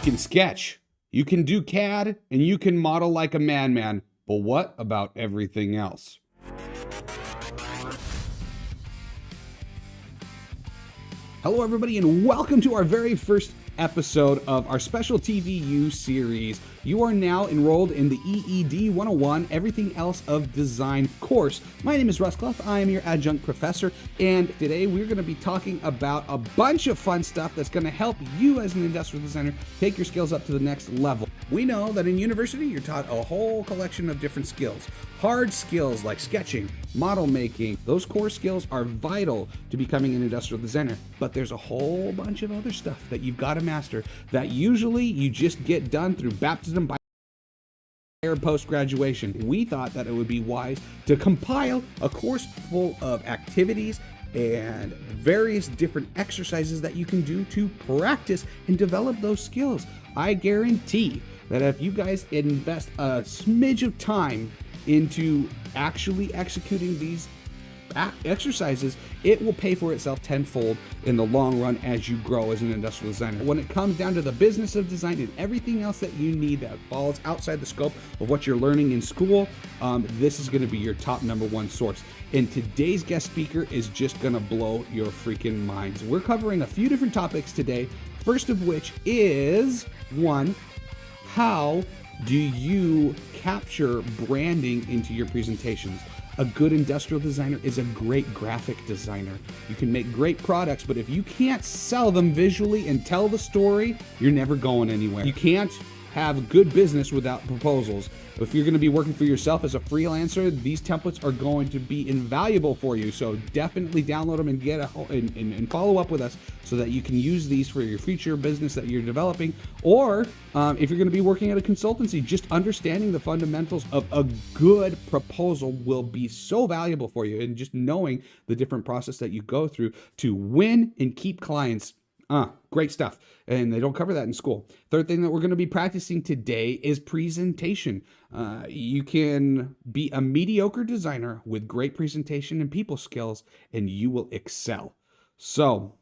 can sketch, you can do CAD, and you can model like a man. But what about everything else? Hello, everybody, and welcome to our very first episode of our special TVU series. You are now enrolled in the EED 101 Everything Else of Design course. My name is Russ Clough. I am your adjunct professor, and today we're going to be talking about a bunch of fun stuff that's going to help you as an industrial designer take your skills up to the next level. We know that in university you're taught a whole collection of different skills. Hard skills like sketching, model making, those core skills are vital to becoming an industrial designer. But there's a whole bunch of other stuff that you've got to master that usually you just get done through baptism by post-graduation. We thought that it would be wise to compile a course full of activities and various different exercises that you can do to practice and develop those skills. I guarantee that if you guys invest a smidge of time into actually executing these exercises, it will pay for itself tenfold in the long run as you grow as an industrial designer. When it comes down to the business of design and everything else that you need that falls outside the scope of what you're learning in school, this is going to be your top number one source. And today's guest speaker is just going to blow your freaking minds. We're covering a few different topics today. First of which is, one, how do you capture branding into your presentations? A good industrial designer is a great graphic designer. You can make great products, but if you can't sell them visually and tell the story, you're never going anywhere. You can't have good business without proposals. If you're going to be working for yourself as a freelancer, these templates are going to be invaluable for you. So definitely download them and and follow up with us so that you can use these for your future business that you're developing. Or if you're going to be working at a consultancy, just understanding the fundamentals of a good proposal will be so valuable for you. And just knowing the different process that you go through to win and keep clients. Great stuff. And they don't cover that in school. Third thing that we're going to be practicing today is presentation. You can be a mediocre designer with great presentation and people skills, and you will excel. So,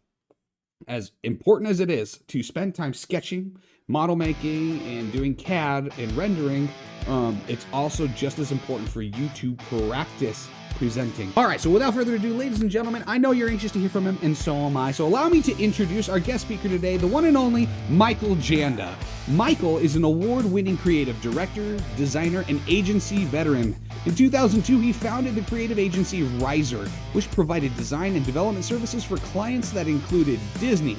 as important as it is to spend time sketching, model making, and doing CAD and rendering, it's also just as important for you to practice presenting. All right, so without further ado, ladies and gentlemen, I know you're anxious to hear from him, and so am I. So allow me to introduce our guest speaker today, the one and only Michael Janda. Michael is an award-winning creative director, designer, and agency veteran. In 2002, he founded the creative agency Riser, which provided design and development services for clients that included Disney,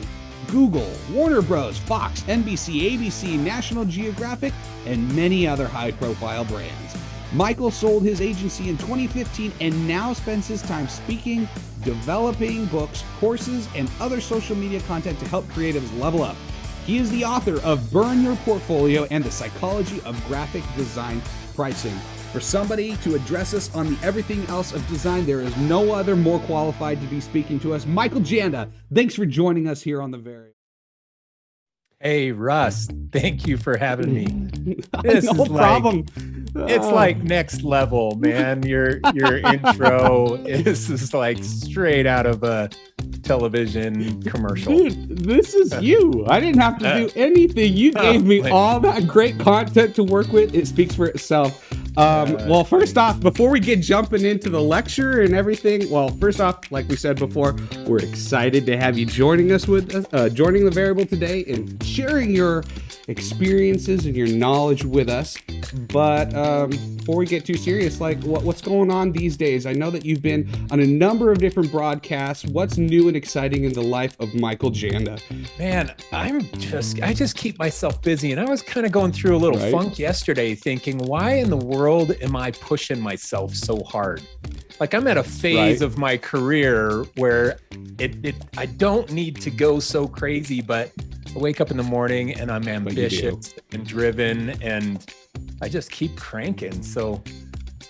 Google, Warner Bros., Fox, NBC, ABC, National Geographic, and many other high-profile brands. Michael sold his agency in 2015 and now spends his time speaking, developing books, courses, and other social media content to help creatives level up. He is the author of Burn Your Portfolio and the Psychology of Graphic Design Pricing. For somebody to address us on the everything else of design, there is no other more qualified to be speaking to us. Michael Janda, thanks for joining us here on the very. Hey, Russ, thank you for having me. This no is problem. It's like next level, man. Your intro is like straight out of a television commercial. Dude, this is you. I didn't have to do anything. You gave me all that great content to work with. It speaks for itself. Well, first off, before we get jumping into the lecture and everything, well, first off, like we said before, we're excited to have you joining us joining the Variable today and sharing your experiences and your knowledge with us. But before we get too serious, like what's going on these days? I know that you've been on a number of different broadcasts. What's new and exciting in the life of Michael Janda? Man, I just keep myself busy, and I was kind of going through a little funk yesterday thinking, why in the world am I pushing myself so hard? Like, I'm at a phase of my career where I don't need to go so crazy, but I wake up in the morning and I'm ambitious and driven, and I just keep cranking. So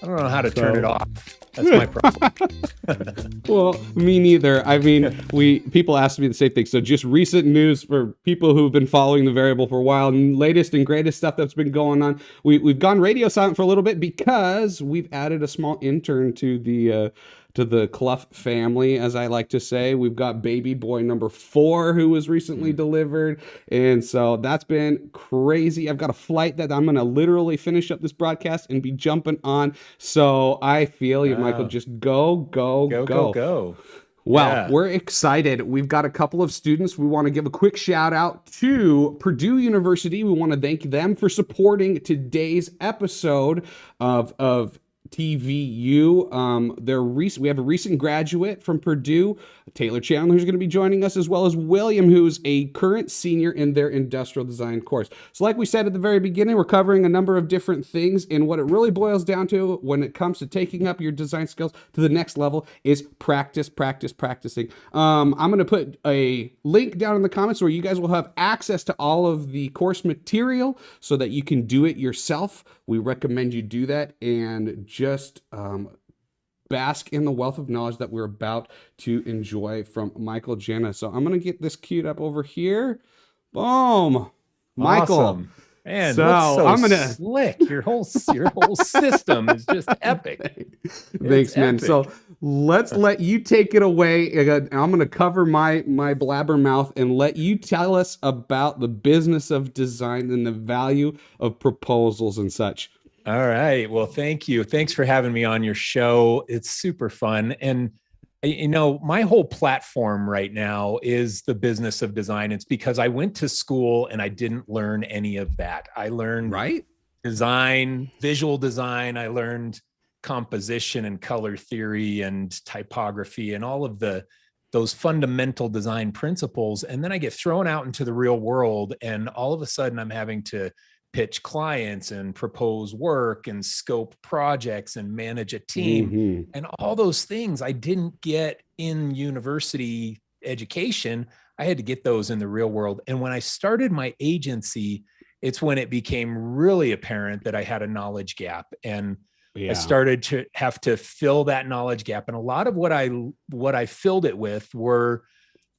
I don't know how to turn it off. That's my problem. Well, me neither. I mean, people ask me the same thing. So just recent news for people who've been following the Variable for a while, and latest and greatest stuff that's been going on. We've gone radio silent for a little bit because we've added a small intern to to the Clough family, as I like to say. We've got baby boy number 4 who was recently delivered. And so that's been crazy. I've got a flight that I'm going to literally finish up this broadcast and be jumping on. So I feel you, Michael. Just go. Well, Yeah. we're excited. We've got a couple of students. We want to give a quick shout out to Purdue University. We want to thank them for supporting today's episode of TVU. We have a recent graduate from Purdue, Taylor Chandler, who's going to be joining us, as well as William, who's a current senior in their industrial design course. So like we said at the very beginning, we're covering a number of different things, and what it really boils down to when it comes to taking up your design skills to the next level is practicing. I'm going to put a link down in the comments where you guys will have access to all of the course material so that you can do it yourself. We recommend you do that and just bask in the wealth of knowledge that we're about to enjoy from Michael Janda. So I'm going to get this queued up over here. Boom. Michael. Awesome. Man, so I'm gonna slick. Your whole system is just epic. Thanks, man. Epic. So let's let you take it away. I'm gonna cover my blabbermouth and let you tell us about the business of design and the value of proposals and such. All right. Well, thank you. Thanks for having me on your show. It's super fun. And my whole platform right now is the business of design. It's because I went to school and I didn't learn any of that. I learned design, visual design. I learned composition and color theory and typography and all of those fundamental design principles. And then I get thrown out into the real world, and all of a sudden I'm having to pitch clients and propose work and scope projects and manage a team. And all those things I didn't get in university education. I had to get those in the real world. And when I started my agency, it's when it became really apparent that I had a knowledge gap. And I started to have to fill that knowledge gap. And a lot of what I filled it with were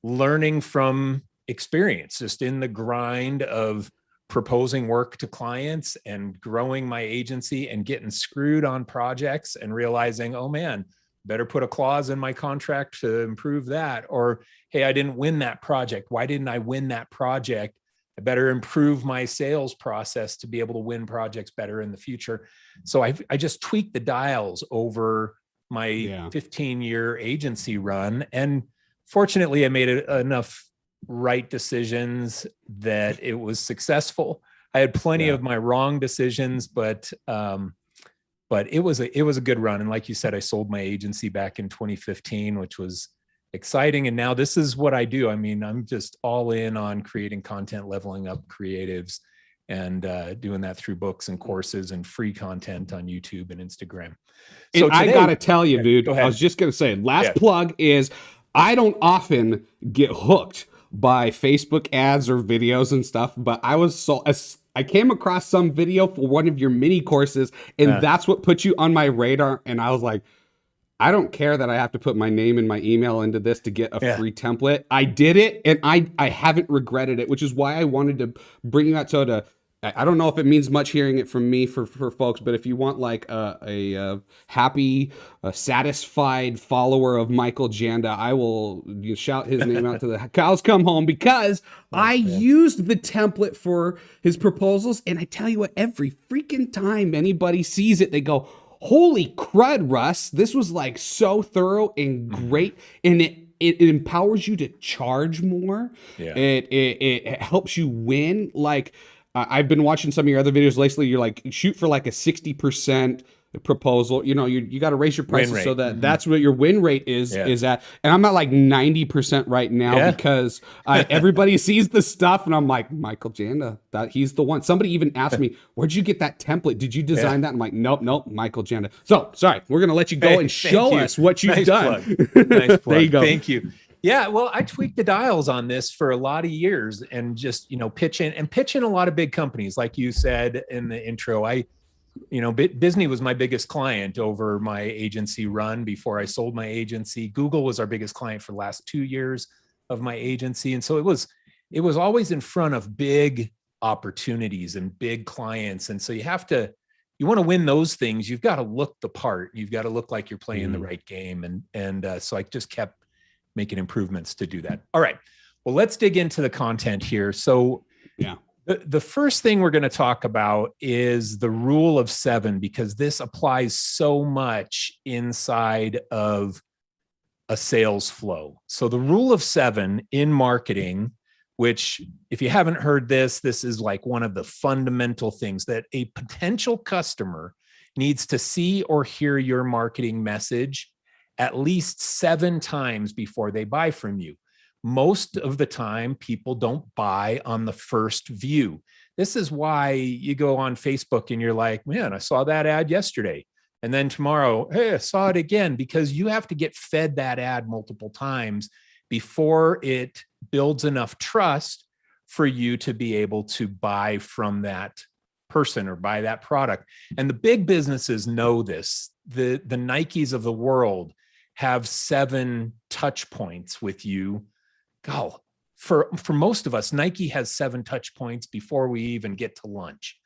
learning from experience, just in the grind of proposing work to clients and growing my agency and getting screwed on projects and realizing, oh man, better put a clause in my contract to improve that. Or, hey, I didn't win that project. Why didn't I win that project? I better improve my sales process to be able to win projects better in the future. So I just tweaked the dials over my 15-year agency run. And fortunately, I made enough right decisions that it was successful. I had plenty of my wrong decisions, but it was a good run. And like you said, I sold my agency back in 2015, which was exciting. And now this is what I do. I mean, I'm just all in on creating content, leveling up creatives, and doing that through books and courses and free content on YouTube and Instagram. So and today, I gotta tell you, dude, go ahead. I was just gonna say, last plug is I don't often get hooked by Facebook ads or videos and stuff, but I came across some video for one of your mini courses, and that's what put you on my radar. And I was like, I don't care that I have to put my name and my email into this to get a free template. I did it, and I haven't regretted it, which is why I wanted to bring you out. So I don't know if it means much hearing it from me for folks, but if you want like a happy, satisfied follower of Michael Janda, I will shout his name out to the cows come home, because I used the template for his proposals. And I tell you what, every freaking time anybody sees it, they go, holy crud, Russ, this was like so thorough and great. And it empowers you to charge more. It helps you win. Like, I've been watching some of your other videos lately. You're like, shoot for like a 60% proposal. You got to raise your prices so that that's what your win rate is at. And I'm at like 90% right now because everybody sees the stuff, and I'm like, Michael Janda, that he's the one. Somebody even asked me, where'd you get that template? Did you design that? I'm like, nope, Michael Janda. So sorry, we're gonna let you go and show us what you've done. Nice plug. There you go. Thank you. Yeah, well, I tweaked the dials on this for a lot of years, and just, pitching a lot of big companies. Like you said in the intro, Disney was my biggest client over my agency run before I sold my agency. Google was our biggest client for the last 2 years of my agency. And so it was always in front of big opportunities and big clients. And so you have to you want to win those things, you've got to look the part. You've got to look like you're playing the right game. And so I just kept making improvements to do that. All right. Well, let's dig into the content here. So the first thing we're going to talk about is the rule of 7, because this applies so much inside of a sales flow. So the rule of 7 in marketing, which if you haven't heard this is like one of the fundamental things that a potential customer needs to see or hear your marketing message at least 7 times before they buy from you. Most of the time, people don't buy on the first view. This is why you go on Facebook and you're like, man, I saw that ad yesterday. And then tomorrow, hey, I saw it again, because you have to get fed that ad multiple times before it builds enough trust for you to be able to buy from that person or buy that product. And the big businesses know this. The Nikes of the world have 7 touch points with you. God, for most of us, Nike has 7 touch points before we even get to lunch.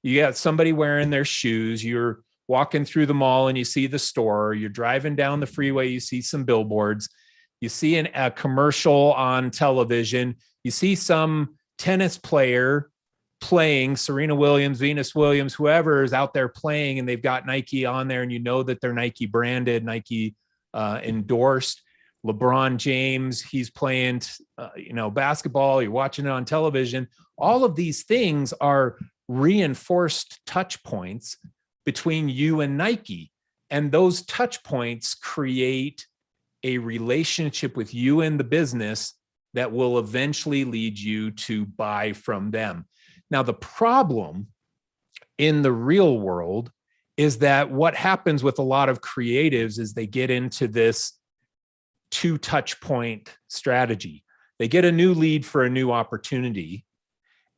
You got somebody wearing their shoes, you're walking through the mall and you see the store, you're driving down the freeway, you see some billboards, you see a commercial on television, you see some tennis player playing, Serena Williams, Venus Williams, whoever is out there playing, and they've got Nike on there, and you know that they're Nike branded, Nike endorsed. LeBron James, he's playing, basketball, you're watching it on television. All of these things are reinforced touch points between you and Nike. And those touch points create a relationship with you and the business that will eventually lead you to buy from them. Now, the problem in the real world is that what happens with a lot of creatives is they get into this 2 touch point strategy. They get a new lead for a new opportunity,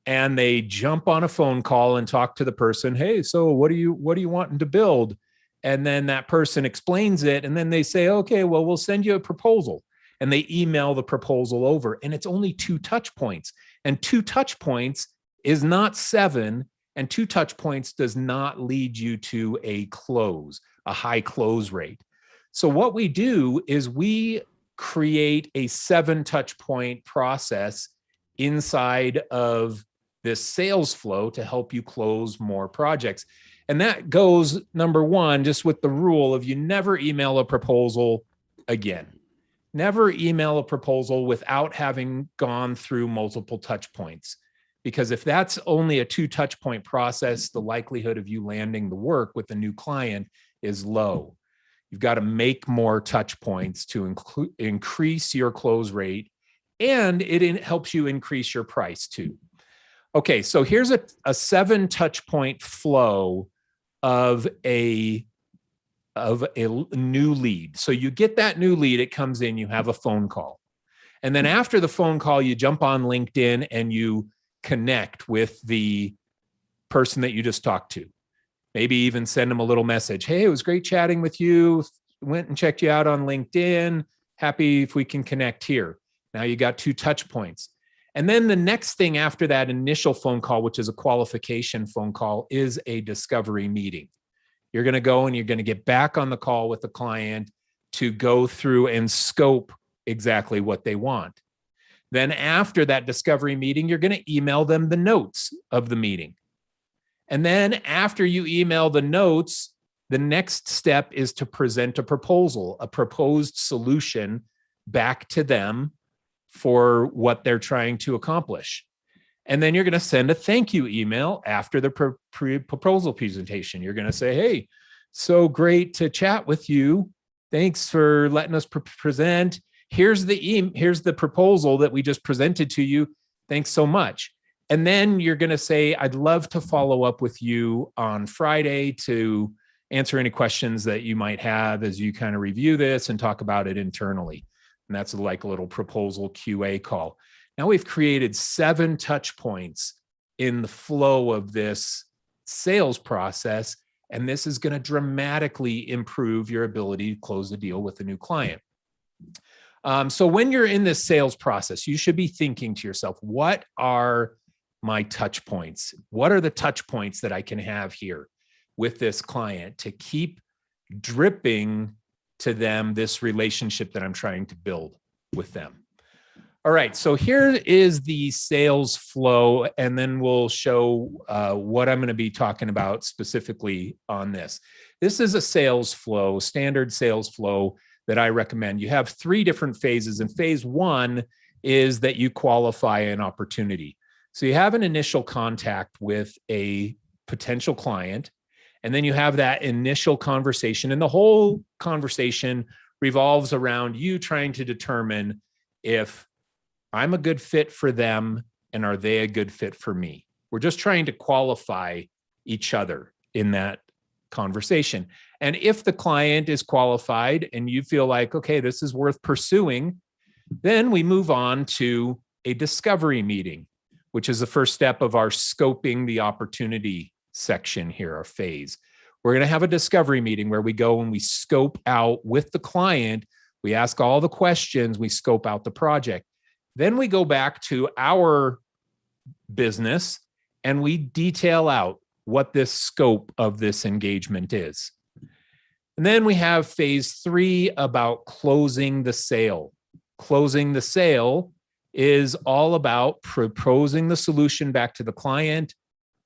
and they jump on a phone call and talk to the person. Hey, so what are you wanting to build? And then that person explains it. And then they say, okay, well, we'll send you a proposal. And they email the proposal over, and it's only 2 touch points. And 2 touch points is not 7. And 2 touch points does not lead you to a close, a high close rate. So what we do is we create a 7 touch point process inside of this sales flow to help you close more projects. And that goes, number 1, just with the rule of you never email a proposal again. Never email a proposal without having gone through multiple touch points. Because if that's only a 2 touch point process, the likelihood of you landing the work with a new client is low. You've got to make more touch points to increase your close rate, and it helps you increase your price too. Okay, so here's a 7 touch point flow of a new lead. So you get that new lead, it comes in, you have a phone call. And then after the phone call, you jump on LinkedIn and you connect with the person that you just talked to. Maybe even send them a little message. Hey, it was great chatting with you. Went and checked you out on LinkedIn. Happy if we can connect here. Now you got 2 touch points. And then the next thing after that initial phone call, which is a qualification phone call, is a discovery meeting. You're going to go and you're going to get back on the call with the client to go through and scope exactly what they want. Then after that discovery meeting, you're going to email them the notes of the meeting. And then after you email the notes, the next step is to present a proposal, a proposed solution back to them for what they're trying to accomplish. And then you're going to send a thank you email after the proposal presentation. You're going to say, hey, so great to chat with you. Thanks for letting us present. Here's the proposal that we just presented to you. Thanks so much. And then you're going to say, I'd love to follow up with you on Friday to answer any questions that you might have as you kind of review this and talk about it internally. And that's like a little proposal QA call. Now we've created 7 touch points in the flow of this sales process, and this is going to dramatically improve your ability to close the deal with a new client. So when you're in this sales process, you should be thinking to yourself, what are my touch points? What are the touch points that I can have here? with this client to keep dripping to them this relationship that I'm trying to build with them. All right, so here is the sales flow, and then we'll show what I'm going to be talking about specifically on this. This is a sales flow, standard sales flow that I recommend. You have 3 different phases, and phase 1 is that you qualify an opportunity. So you have an initial contact with a potential client, and then you have that initial conversation, and the whole conversation revolves around you trying to determine if I'm a good fit for them and are they a good fit for me. We're just trying to qualify each other in that conversation. And if the client is qualified and you feel like, okay, this is worth pursuing, then we move on to a discovery meeting, which is the first step of our scoping the opportunity section here, our phase. We're going to have a discovery meeting where we go and we scope out with the client. We ask all the questions, we scope out the project. Then we go back to our business and we detail out what this scope of this engagement is. And then we have phase 3 about closing the sale. Closing the sale is all about proposing the solution back to the client,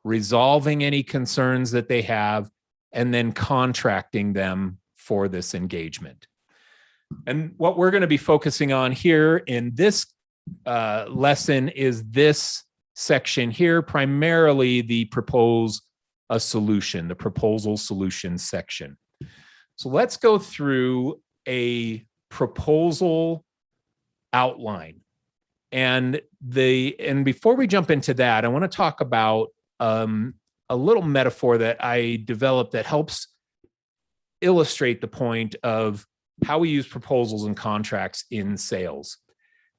resolving any concerns that they have, and then contracting them for this engagement. And what we're going to be focusing on here in this lesson is this section here, primarily the propose a solution, the proposal solution section. So let's go through a proposal outline. And before we jump into that, I want to talk about a little metaphor that I developed that helps illustrate the point of how we use proposals and contracts in sales.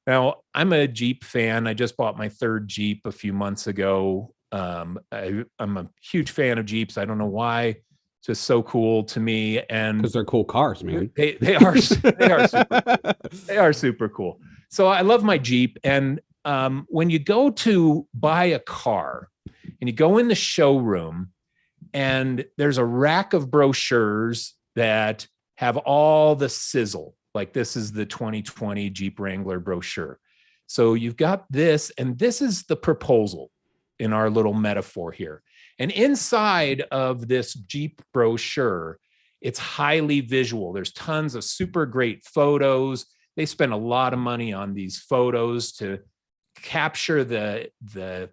Now, I'm a Jeep fan. I just bought my 3rd Jeep a few months ago. I'm a huge fan of Jeeps. I don't know why. It's just so cool to me. And because they're cool cars, man. They are super cool. They are super cool. So I love my Jeep. And when you go to buy a car and you go in the showroom and there's a rack of brochures that have all the sizzle. Like this is the 2020 Jeep Wrangler brochure. So you've got this, and this is the proposal in our little metaphor here. And inside of this Jeep brochure, it's highly visual. There's tons of super great photos. They spend a lot of money on these photos to capture the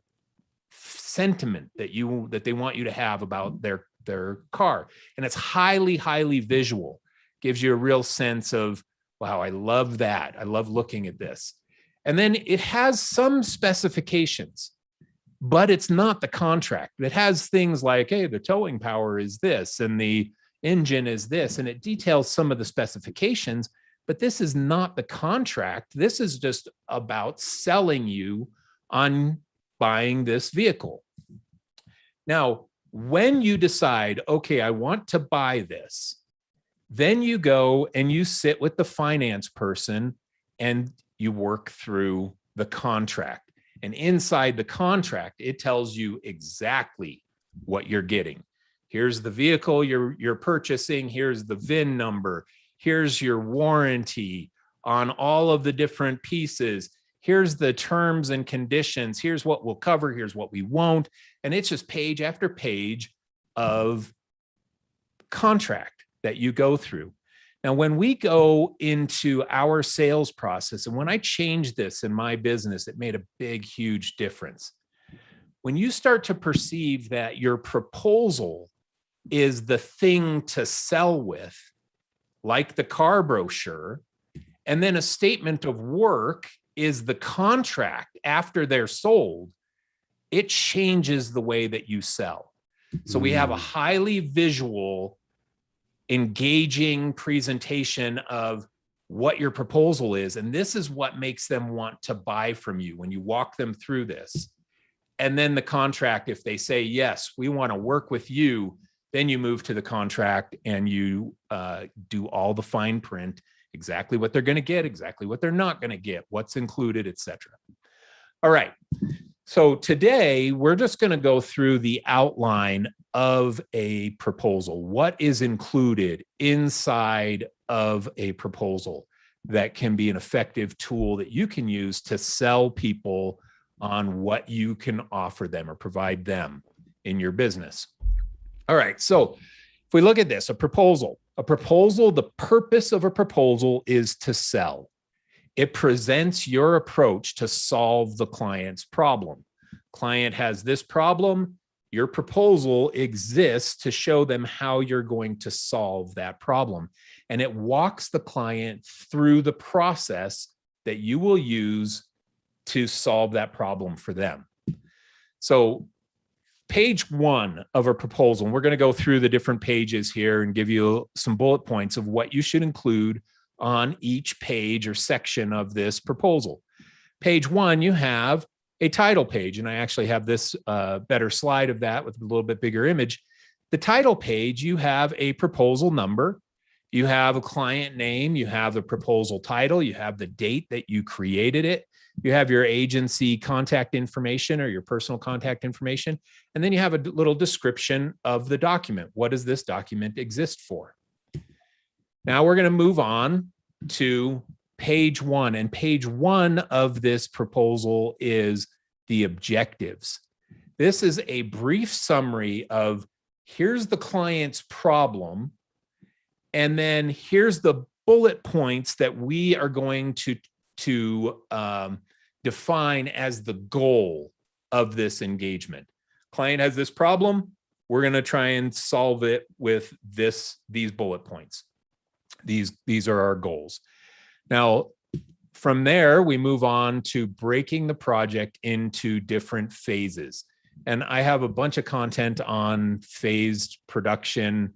sentiment that they want you to have about their car. And it's highly visual. Gives you a real sense of, wow, I love that. I love looking at this. And then it has some specifications, but it's not the contract. It has things like, hey, the towing power is this, and the engine is this, and it details some of the specifications, but this is not the contract. This is just about selling you on buying this vehicle. Now, when you decide, okay, I want to buy this, then you go and you sit with the finance person and you work through the contract. And inside the contract, it tells you exactly what you're getting. Here's the vehicle you're purchasing. Here's the VIN number. Here's your warranty on all of the different pieces. Here's the terms and conditions. Here's what we'll cover. Here's what we won't. And it's just page after page of contract that you go through. Now, when we go into our sales process, and when I changed this in my business, it made a big, huge difference. When you start to perceive that your proposal is the thing to sell with, like the car brochure, and then a statement of work is the contract after they're sold, it changes the way that you sell. So we have a highly visual, engaging presentation of what your proposal is. And this is what makes them want to buy from you when you walk them through this. And then the contract, if they say, yes, we want to work with you, then you move to the contract and you do all the fine print, exactly what they're going to get, exactly what they're not going to get, what's included, etc. All right. So today we're just going to go through the outline of a proposal. What is included inside of a proposal that can be an effective tool that you can use to sell people on what you can offer them or provide them in your business. All right. So if we look at this, a proposal, the purpose of a proposal is to sell. It presents your approach to solve the client's problem. Client has this problem. Your proposal exists to show them how you're going to solve that problem. And it walks the client through the process that you will use to solve that problem for them. So page 1 of a proposal, and we're going to go through the different pages here and give you some bullet points of what you should include on each page or section of this proposal. Page 1, you have a title page, and I actually have this better slide of that with a little bit bigger image. The title page, you have a proposal number, you have a client name, you have the proposal title, you have the date that you created it, you have your agency contact information or your personal contact information, and then you have a little description of the document. What does this document exist for? Now we're going to move on to page 1, and page 1 of this proposal is the objectives. This is a brief summary of here's the client's problem, and then here's the bullet points that we are going to define as the goal of this engagement. Client has this problem. We're going to try and solve it with these bullet points. These are our goals. Now, from there, we move on to breaking the project into different phases. And I have a bunch of content on phased production.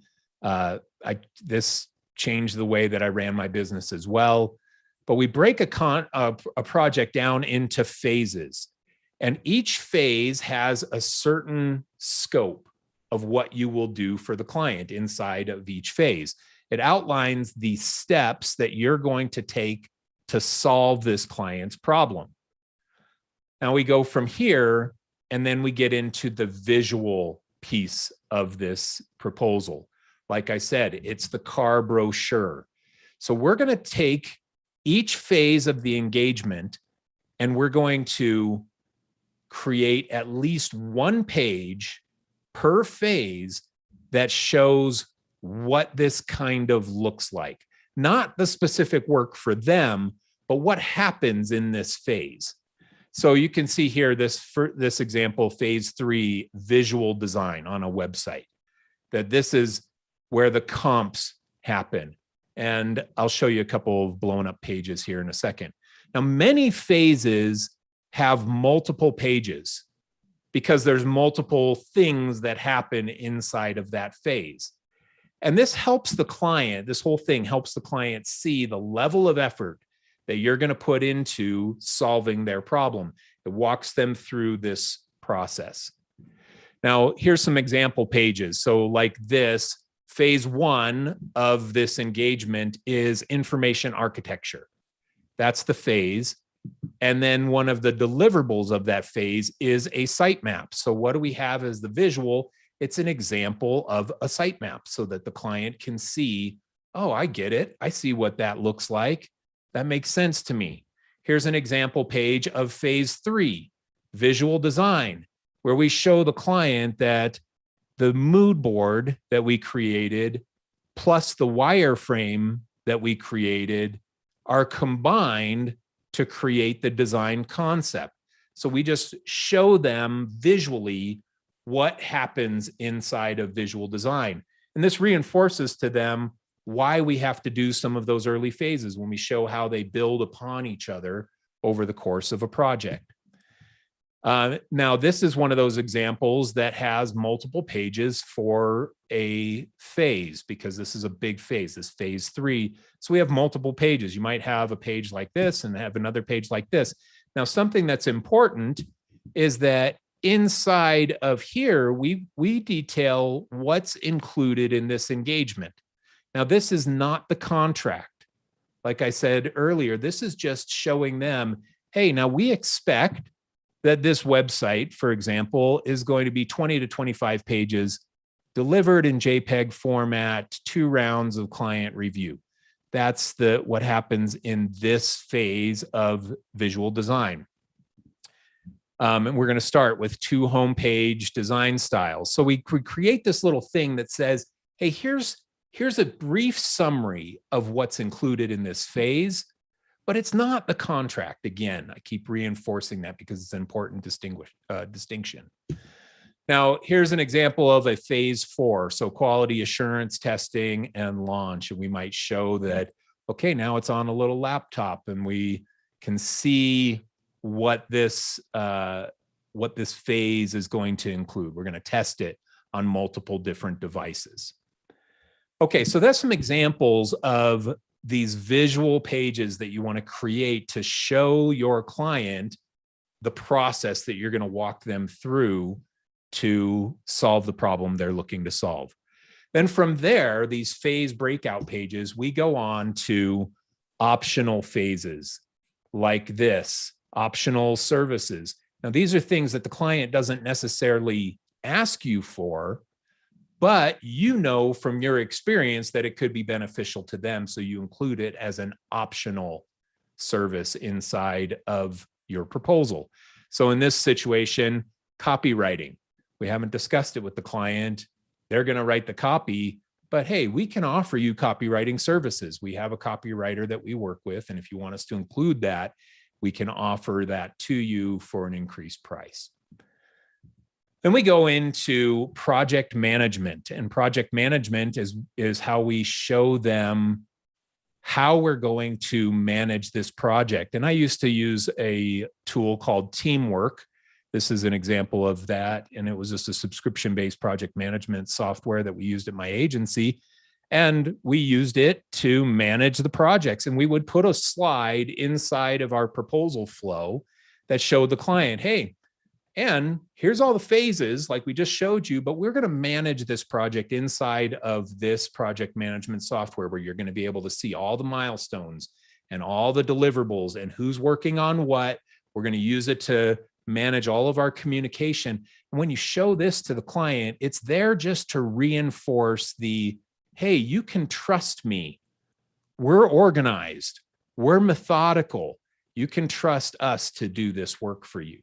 This changed the way that I ran my business as well. But we break a project down into phases. And each phase has a certain scope of what you will do for the client inside of each phase. It outlines the steps that you're going to take to solve this client's problem. Now we go from here, and then we get into the visual piece of this proposal. Like I said, it's the car brochure. So we're going to take each phase of the engagement, and we're going to create at least one page per phase that shows what this kind of looks like. Not the specific work for them, but what happens in this phase. So you can see here this example, phase 3, visual design on a website, that this is where the comps happen. And I'll show you a couple of blown up pages here in a second. Now, many phases have multiple pages because there's multiple things that happen inside of that phase. And this helps the client, this whole thing helps the client see the level of effort that you're going to put into solving their problem. It walks them through this process. Now, here's some example pages. So like this, phase 1 of this engagement is information architecture. That's the phase. And then one of the deliverables of that phase is a sitemap. So what do we have as the visual? It's an example of a sitemap so that the client can see, oh, I get it. I see what that looks like. That makes sense to me. Here's an example page of phase 3, visual design, where we show the client that the mood board that we created plus the wireframe that we created are combined to create the design concept. So we just show them visually what happens inside of visual design. And this reinforces to them why we have to do some of those early phases when we show how they build upon each other over the course of a project. Now, this is one of those examples that has multiple pages for a phase because this is a big phase, this phase 3. So we have multiple pages. You might have a page like this and have another page like this. Now, something that's important is that inside of here, we detail what's included in this engagement. Now, this is not the contract. Like I said earlier, this is just showing them, hey, now we expect that this website, for example, is going to be 20 to 25 pages delivered in JPEG format, 2 rounds of client review. That's what happens in this phase of visual design. And we're going to start with 2 homepage design styles. So we create this little thing that says, hey, here's a brief summary of what's included in this phase, but it's not the contract. Again, I keep reinforcing that because it's an important distinction. Now, here's an example of a phase 4. So quality assurance, testing, and launch. And we might show that, okay, now it's on a little laptop and we can see what this phase is going to include. We're going to test it on multiple different devices. Okay, so that's some examples of these visual pages that you want to create to show your client the process that you're going to walk them through to solve the problem they're looking to solve. Then from there, these phase breakout pages, we go on to optional phases like this, optional services. Now, these are things that the client doesn't necessarily ask you for, but you know from your experience that it could be beneficial to them, so you include it as an optional service inside of your proposal. So in this situation, copywriting. We haven't discussed it with the client. They're going to write the copy, but hey, we can offer you copywriting services. We have a copywriter that we work with, and if you want us to include that, we can offer that to you for an increased price. Then we go into project management, and project management is how we show them how we're going to manage this project. And I used to use a tool called Teamwork. This is an example of that. And it was just a subscription-based project management software that we used at my agency. And we used it to manage the projects. And we would put a slide inside of our proposal flow that showed the client, hey, and here's all the phases like we just showed you, but we're going to manage this project inside of this project management software where you're going to be able to see all the milestones and all the deliverables and who's working on what. We're going to use it to manage all of our communication. And when you show this to the client, it's there just to reinforce the, hey, you can trust me. We're organized. We're methodical. You can trust us to do this work for you.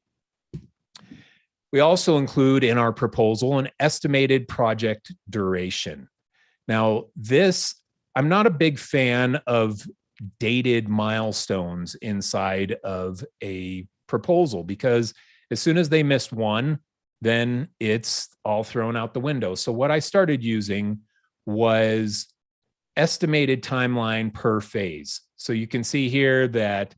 We also include in our proposal an estimated project duration. Now, I'm not a big fan of dated milestones inside of a proposal because as soon as they missed one, then it's all thrown out the window. So what I started using was estimated timeline per phase. So you can see here that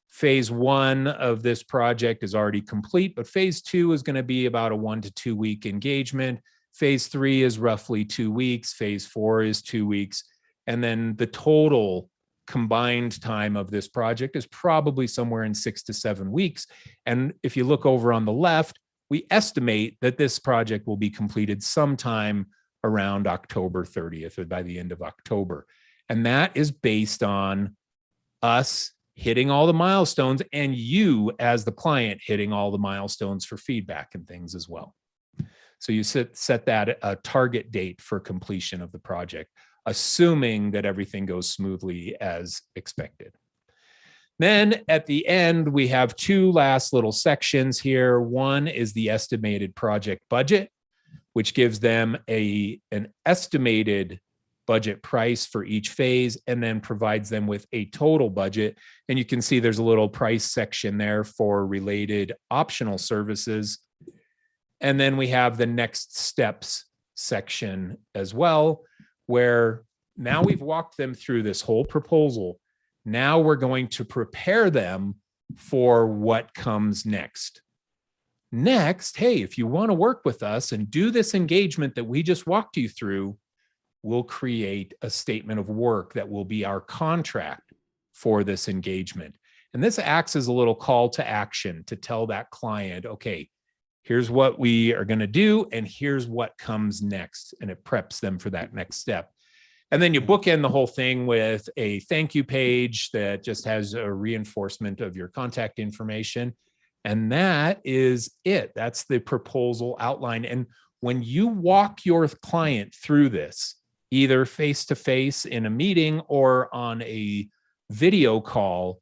phase 1 of this project is already complete, but phase 2 is going to be about a 1 to 2 week engagement. Phase 3 is roughly 2 weeks. Phase 4 is 2 weeks. And then the total combined time of this project is probably somewhere in 6 to 7 weeks. And if you look over on the left, we estimate that this project will be completed sometime around October 30th or by the end of October. And that is based on us hitting all the milestones and you as the client hitting all the milestones for feedback and things as well. So you set that a target date for completion of the project, assuming that everything goes smoothly as expected. Then at the end, we have 2 last little sections here. One is the estimated project budget, which gives them an estimated budget price for each phase and then provides them with a total budget. And you can see there's a little price section there for related optional services. And then we have the next steps section as well, where now we've walked them through this whole proposal. Now we're going to prepare them for what comes next. Next, hey, if you want to work with us and do this engagement that we just walked you through, we'll create a statement of work that will be our contract for this engagement. And this acts as a little call to action to tell that client, okay, here's what we are going to do, and here's what comes next. And it preps them for that next step. And then you bookend the whole thing with a thank you page that just has a reinforcement of your contact information. And that is it. That's the proposal outline. And when you walk your client through this, either face-to-face in a meeting or on a video call,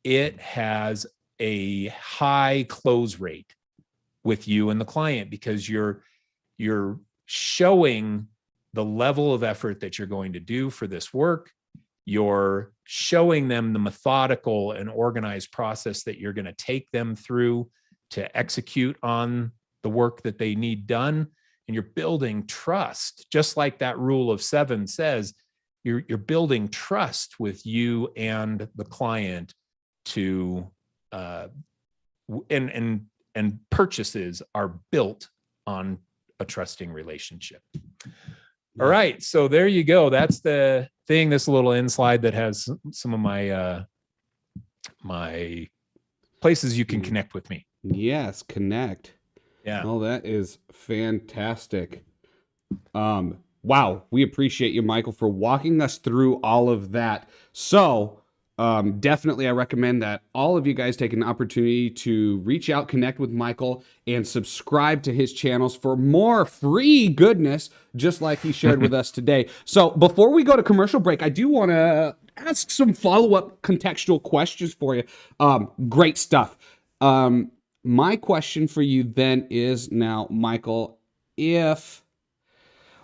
it has a high close rate with you and the client, because you're showing the level of effort that you're going to do for this work. You're showing them the methodical and organized process that you're going to take them through to execute on the work that they need done. And you're building trust, just like that rule of 7 says. You're building trust with you and the client to and purchases are built on a trusting relationship. All right, so there you go. That's the thing. This little end slide that has some of my my places you can connect with me. Yes, connect. Yeah. Oh, that is fantastic. Wow, we appreciate you, Michael, for walking us through all of that. So, definitely I recommend that all of you guys take an opportunity to reach out, connect with Michael, and subscribe to his channels for more free goodness, just like he shared with us today. So before we go to commercial break, I do want to ask some follow-up contextual questions for you. Great stuff. My question for you then is now, Michael,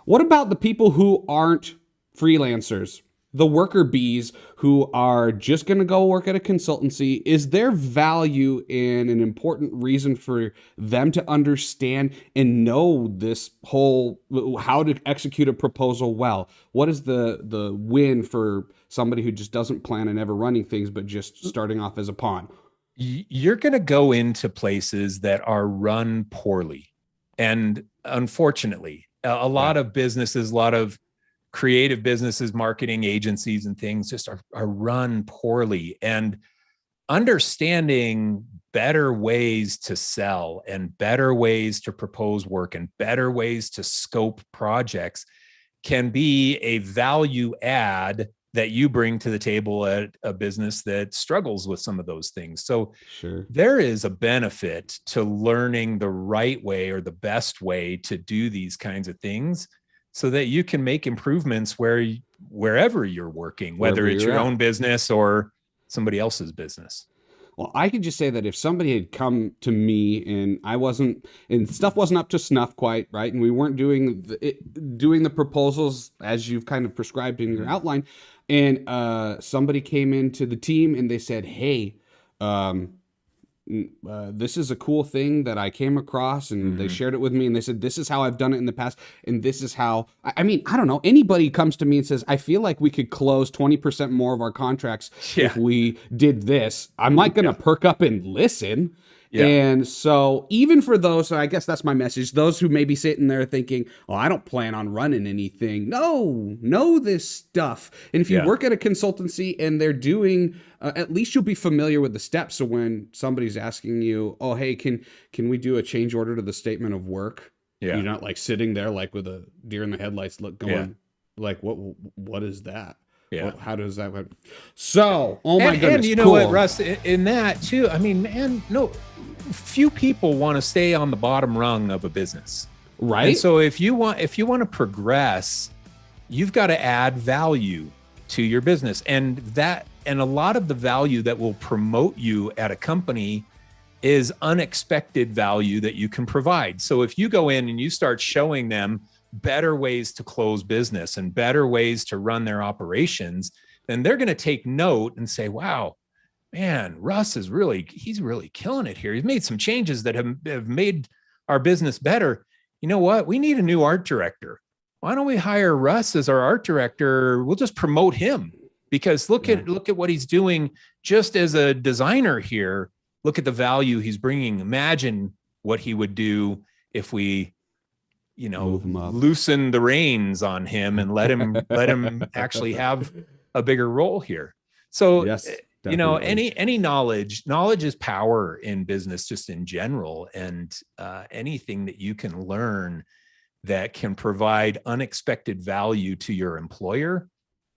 what about the people who aren't freelancers? The worker bees who are just going to go work at a consultancy, is there value in an important reason for them to understand and know this whole, how to execute a proposal well? What is the win for somebody who just doesn't plan on ever running things, but just starting off as a pawn? You're going to go into places that are run poorly. And unfortunately, a lot of businesses, a lot of creative businesses, marketing agencies and things just are run poorly. And understanding better ways to sell and better ways to propose work and better ways to scope projects can be a value add that you bring to the table at a business that struggles with some of those things. So there is a benefit to learning the right way or the best way to do these kinds of things, so that you can make improvements wherever you're working, whether it's your own business or somebody else's business. Well, I can just say that if somebody had come to me and stuff wasn't up to snuff quite, right, and we weren't doing the proposals as you've kind of prescribed in your outline, and somebody came into the team and they said, hey, this is a cool thing that I came across, and they shared it with me, and they said, this is how I've done it in the past, and this is how, I mean, I don't know, anybody comes to me and says, I feel like we could close 20% more of our contracts if we did this, I'm like going to perk up and listen. And so even for those, so I guess that's my message, those who may be sitting there thinking, oh, I don't plan on running anything. No, know this stuff. And if you work at a consultancy and they're doing, at least you'll be familiar with the steps. So when somebody's asking you, oh, hey, can we do a change order to the statement of work? You're not like sitting there like with a deer in the headlights going, like, what is that? How does that work? So, oh my goodness. And you know what, Russ, in that too, I mean, man, few people want to stay on the bottom rung of a business. Right. And so if you want to progress, you've got to add value to your business. And a lot of the value that will promote you at a company is unexpected value that you can provide. So if you go in and you start showing them better ways to close business and better ways to run their operations, then they're going to take note and say, wow, man, Russ he's really killing it here. He's made some changes that have made our business better. You know what? We need a new art director. Why don't we hire Russ as our art director? We'll just promote him, because look at what he's doing just as a designer here. Look at the value he's bringing. Imagine what he would do if we loosen the reins on him and let him actually have a bigger role here. So, any knowledge is power in business, just in general. And anything that you can learn that can provide unexpected value to your employer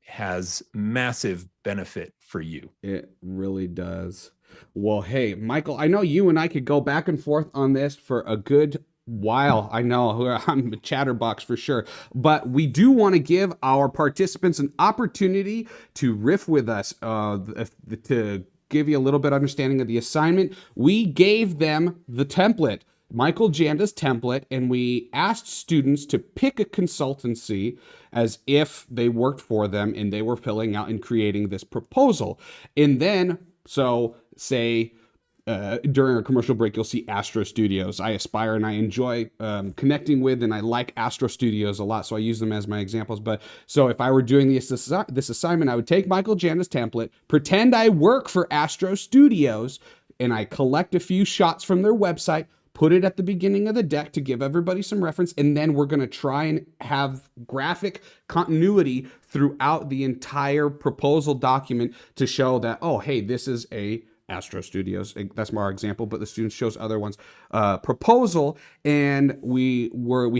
has massive benefit for you. It really does. Well, hey, Michael, I know you and I could go back and forth on this for a good while. I know I'm a chatterbox for sure, but we do want to give our participants an opportunity to riff with us, to give you a little bit of understanding of the assignment. We gave them the template, Michael Janda's template, and we asked students to pick a consultancy as if they worked for them and they were filling out and creating this proposal. And then, so say, during our commercial break, you'll see Astro Studios. I aspire and I enjoy connecting with, and I like Astro Studios a lot, so I use them as my examples. But so if I were doing this assignment, I would take Michael Janda's template, pretend I work for Astro Studios, and I collect a few shots from their website, put it at the beginning of the deck to give everybody some reference, and then we're going to try and have graphic continuity throughout the entire proposal document to show that, oh, hey, this is a Astro Studios, that's our example, but the students chose other ones, proposal, and we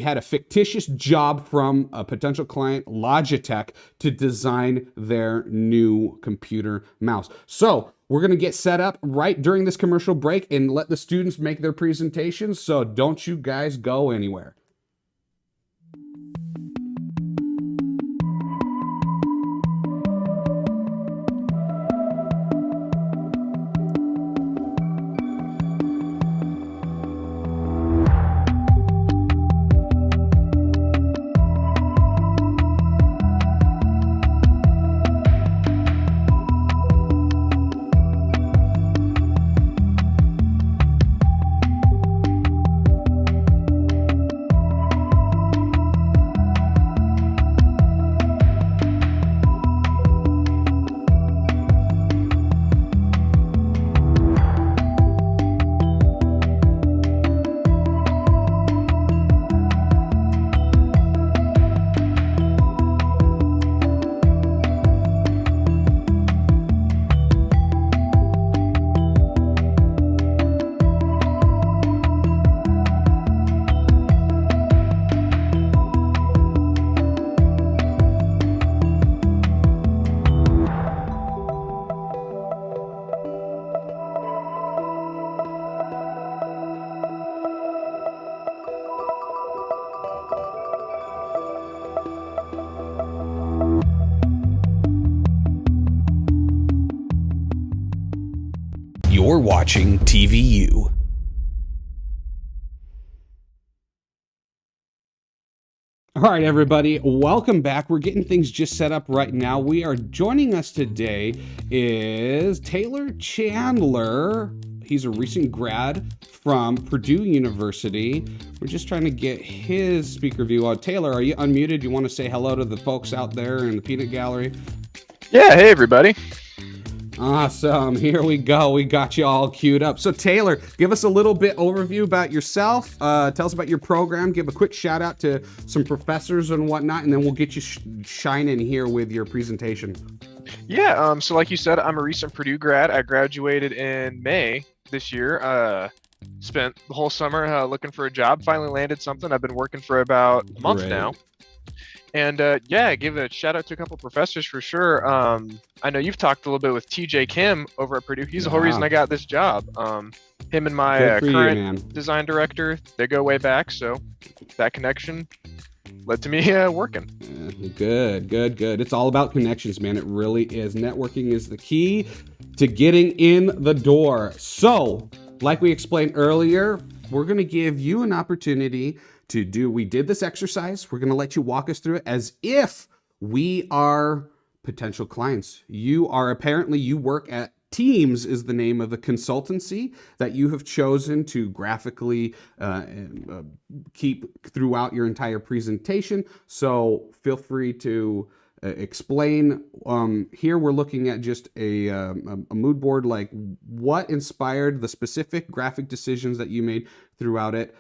had a fictitious job from a potential client, Logitech, to design their new computer mouse. So we're going to get set up right during this commercial break and let the students make their presentations, so don't you guys go anywhere. You're watching TVU. All right, everybody, welcome back. We're getting things just set up right now. Joining us today is Taylor Chandler. He's a recent grad from Purdue University. We're just trying to get his speaker view on. Taylor, are you unmuted? You want to say hello to the folks out there in the peanut gallery? Yeah, hey everybody. Awesome. Here we go. We got you all queued up. So Taylor, give us a little bit overview about yourself. Tell us about your program. Give a quick shout out to some professors and whatnot, and then we'll get you shining here with your presentation. Yeah, so like you said, I'm a recent Purdue grad. I graduated in May this year. Spent the whole summer looking for a job. Finally landed something. I've been working for about a month now. And yeah, give a shout out to a couple professors for sure. I know you've talked a little bit with TJ Kim over at Purdue. He's the whole reason I got this job. Him and my current design director, they go way back. So that connection led to me working. Good. It's all about connections, man. It really is. Networking is the key to getting in the door. So, like we explained earlier, we're going to give you an opportunity we did this exercise. We're going to let you walk us through it as if we are potential clients. You work at Teams is the name of the consultancy that you have chosen to graphically keep throughout your entire presentation. So feel free to explain. Here we're looking at just a mood board, like what inspired the specific graphic decisions that you made throughout it.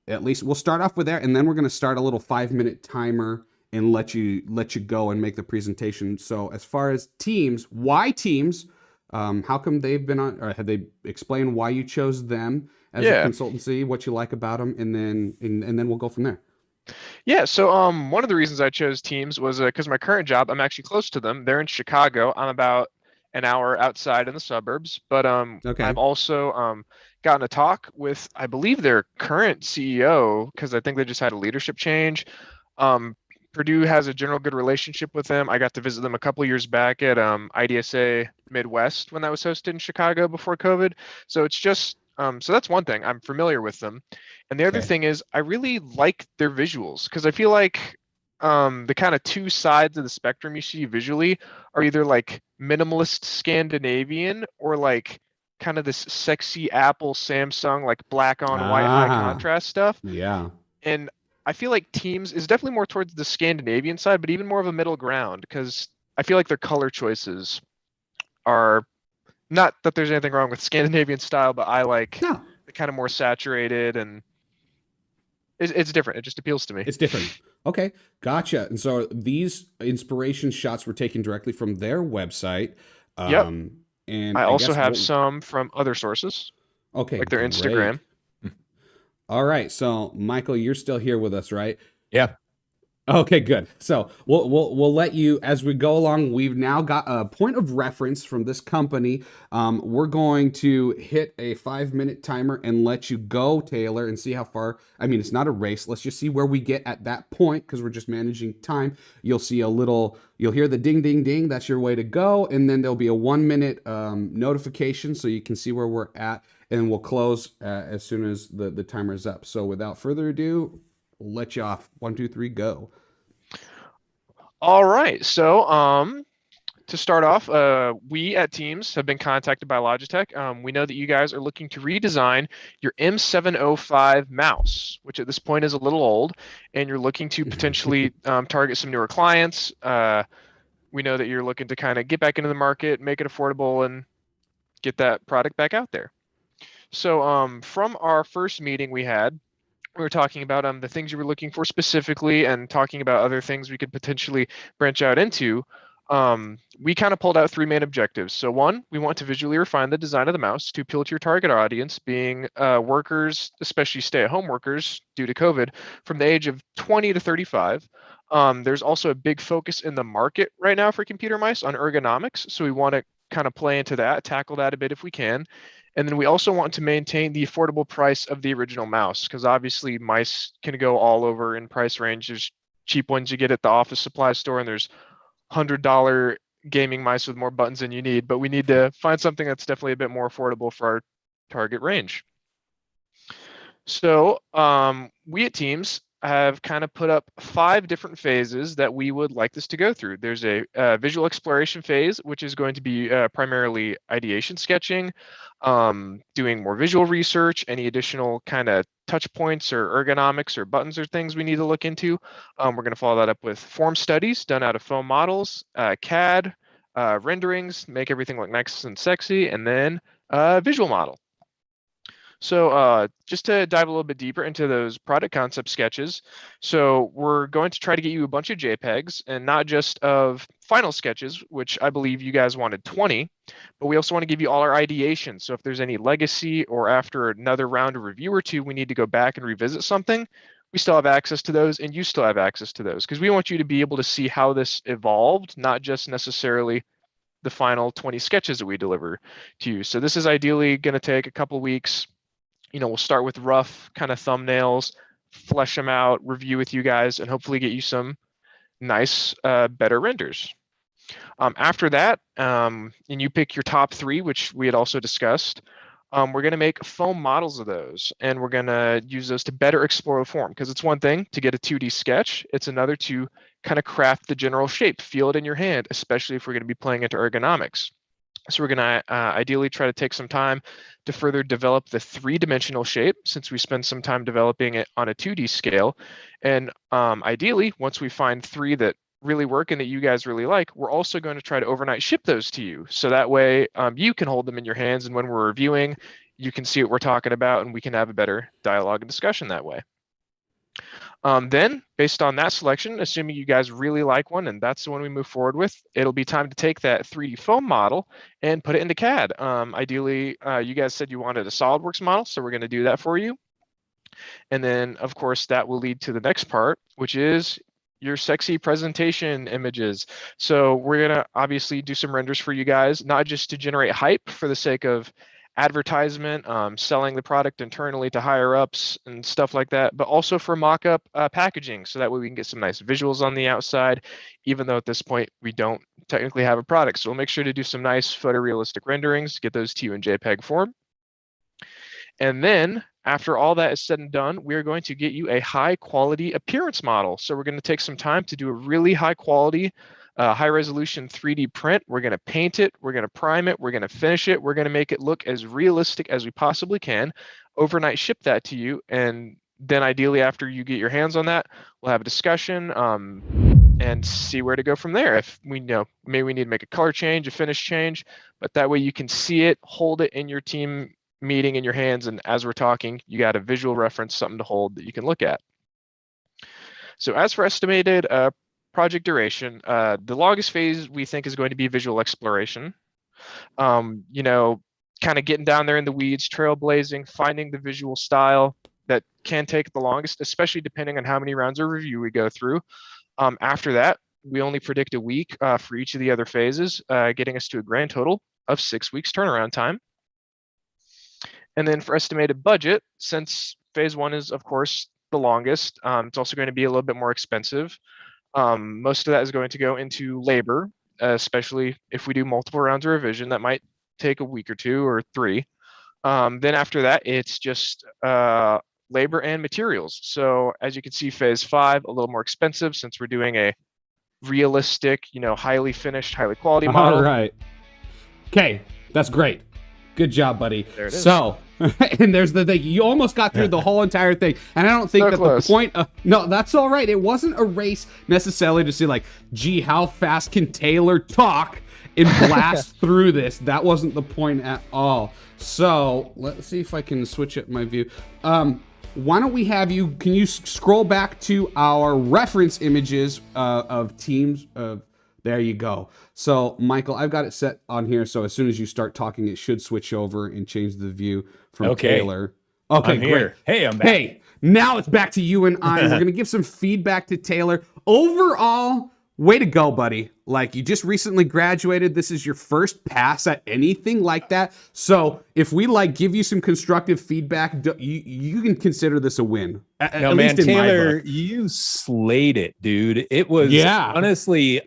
At least we'll start off with that, and then we're going to start a little 5-minute timer and let you go and make the presentation. So as far as Teams, why Teams? How come they've been on, or have they explained why you chose them as a consultancy, what you like about them, and then we'll go from there. Yeah, so one of the reasons I chose Teams was because my current job, I'm actually close to them. They're in Chicago. I'm about an hour outside in the suburbs. But Okay. I've also gotten a talk with, I believe, their current CEO, because I think they just had a leadership change. Purdue has a general good relationship with them. I got to visit them a couple years back at IDSA Midwest when that was hosted in Chicago before COVID. So it's just so that's one thing. I'm familiar with them. And the other Okay. thing is I really like their visuals, because I feel like the kind of two sides of the spectrum you see visually are either like minimalist Scandinavian or like kind of this sexy Apple Samsung like black on white high Ah, contrast stuff. yeah. And I feel like Teams is definitely more towards the Scandinavian side, but even more of a middle ground, because I feel like their color choices are, not that there's anything wrong with Scandinavian style, but I like No, the kind of more saturated, and it's different. It just appeals to me. it's different. Okay, gotcha. And so these inspiration shots were taken directly from their website. Yep. And I I also guess have what, some from other sources, okay, like their Instagram. great. All right. So Michael, you're still here with us, right? Yeah. Okay, good. So we'll let you as we go along. We've now got a point of reference from this company. We're going to hit a 5-minute timer and let you go, Taylor, and see how far. I mean, it's not a race. Let's just see where we get at that point because we're just managing time. You'll see a little. You'll hear the ding, ding, ding. That's your way to go, and then there'll be a 1-minute notification so you can see where we're at, and we'll close as soon as the timer is up. So without further ado, we'll let you off. 1, 2, 3, go. All right. So, to start off, we at Teams have been contacted by Logitech. We know that you guys are looking to redesign your M705 mouse, which at this point is a little old, and you're looking to potentially target some newer clients. We know that you're looking to kind of get back into the market, make it affordable, and get that product back out there. So, from our first meeting we had, we were talking about the things you were looking for specifically, and talking about other things we could potentially branch out into. We kind of pulled out 3 main objectives. So one, we want to visually refine the design of the mouse to appeal to your target audience, being workers, especially stay-at-home workers due to COVID, from the age of 20 to 35. There's also a big focus in the market right now for computer mice on ergonomics. So we want to kind of play into that, tackle that a bit if we can. And then we also want to maintain the affordable price of the original mouse, because obviously mice can go all over in price range. There's cheap ones you get at the office supply store, and there's $100 gaming mice with more buttons than you need. But we need to find something that's definitely a bit more affordable for our target range. So we at Teams have kind of put up 5 different phases that we would like this to go through. There's a visual exploration phase, which is going to be primarily ideation sketching, doing more visual research, any additional kind of touch points or ergonomics or buttons or things we need to look into. We're going to follow that up with form studies done out of foam models, CAD, renderings, make everything look nice and sexy, and then visual model. So just to dive a little bit deeper into those product concept sketches, so we're going to try to get you a bunch of JPEGs, and not just of final sketches, which I believe you guys wanted 20, but we also want to give you all our ideation. So if there's any legacy, or after another round of review or two, we need to go back and revisit something, we still have access to those, and you still have access to those, because we want you to be able to see how this evolved, not just necessarily the final 20 sketches that we deliver to you. So this is ideally going to take a couple weeks. We'll start with rough kind of thumbnails, flesh them out, review with you guys, and hopefully get you some nice, better renders. After that, and you pick your top 3, which we had also discussed, we're going to make foam models of those, and we're going to use those to better explore the form, because it's one thing to get a 2D sketch, it's another to kind of craft the general shape, feel it in your hand, especially if we're going to be playing into ergonomics. So we're going to ideally try to take some time to further develop the 3-dimensional shape, since we spend some time developing it on a 2D scale. And ideally, once we find 3 that really work and that you guys really like, we're also going to try to overnight ship those to you. So that way you can hold them in your hands, and when we're reviewing, you can see what we're talking about, and we can have a better dialogue and discussion that way. Then, based on that selection, assuming you guys really like one and that's the one we move forward with, it'll be time to take that 3D foam model and put it into CAD. Ideally, you guys said you wanted a SolidWorks model, so we're going to do that for you. And then, of course, that will lead to the next part, which is your sexy presentation images. So we're going to obviously do some renders for you guys, not just to generate hype for the sake of advertisement, selling the product internally to higher ups and stuff like that, but also for mock-up packaging. So that way we can get some nice visuals on the outside, even though at this point we don't technically have a product. So we'll make sure to do some nice photorealistic renderings, get those to you in JPEG form. And then after all that is said and done, we're going to get you a high quality appearance model. So we're going to take some time to do a really high quality, high resolution 3D print. We're going to paint it, we're going to prime it, we're going to finish it, we're going to make it look as realistic as we possibly can, overnight ship that to you. And then ideally after you get your hands on that, we'll have a discussion and see where to go from there. If we know, maybe we need to make a color change, a finish change, but that way you can see it, hold it in your team meeting in your hands, and as we're talking, you got a visual reference, something to hold that you can look at. So as for estimated project duration, the longest phase we think is going to be visual exploration. You know, kind of getting down there in the weeds, trailblazing, finding the visual style that can take the longest, especially depending on how many rounds of review we go through. After that, we only predict a week for each of the other phases, getting us to a grand total of 6 weeks turnaround time. And then for estimated budget, since phase one is, of course, the longest, it's also going to be a little bit more expensive. Most of that is going to go into labor, especially if we do multiple rounds of revision. That might take a week or 2 or 3. Then after that, it's just labor and materials. So as you can see, phase 5, a little more expensive since we're doing a realistic, you know, highly finished, highly quality model. All right. Okay, that's great. Good job, buddy. There it is. So, and there's the thing. You almost got through the whole entire thing. And I don't think that close. the point of... No, that's all right. It wasn't a race necessarily to see like, gee, how fast can Taylor talk and blast through this? That wasn't the point at all. So, let's see if I can switch up my view. Why don't we have you... Can you scroll back to our reference images of teams of... There you go. So, Michael, I've got it set on here, so as soon as you start talking, it should switch over and change the view from Taylor. Okay, I'm great. here. Hey, I'm back. Hey, now it's back to you and I. We're going to give some feedback to Taylor. Overall, way to go, buddy. Like, you just recently graduated. This is your first pass at anything like that. So, if we, like, give you some constructive feedback, you can consider this a win. No, man, Taylor, you slayed it, dude. It was honestly,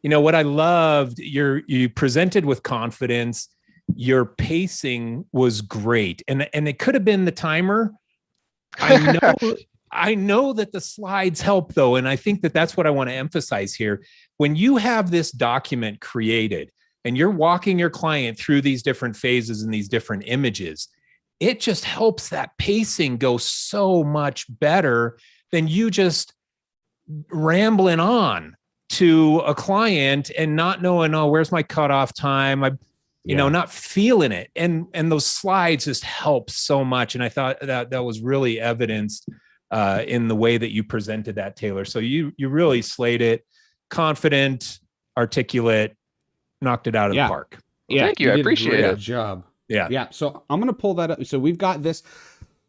you know, what I loved, you presented with confidence. Your pacing was great. And it could have been the timer. I know that the slides help though. And I think that that's what I want to emphasize here. When you have this document created and you're walking your client through these different phases and these different images, it just helps that pacing go so much better than you just rambling on to a client and not knowing, oh, where's my cutoff time? You know, not feeling it. And those slides just help so much. And I thought that was really evidenced in the way that you presented that, Taylor. So you really slayed it. Confident, articulate, knocked it out of the park. Well, thank you. I appreciate it. Good job. Yeah. So I'm going to pull that up. So we've got this.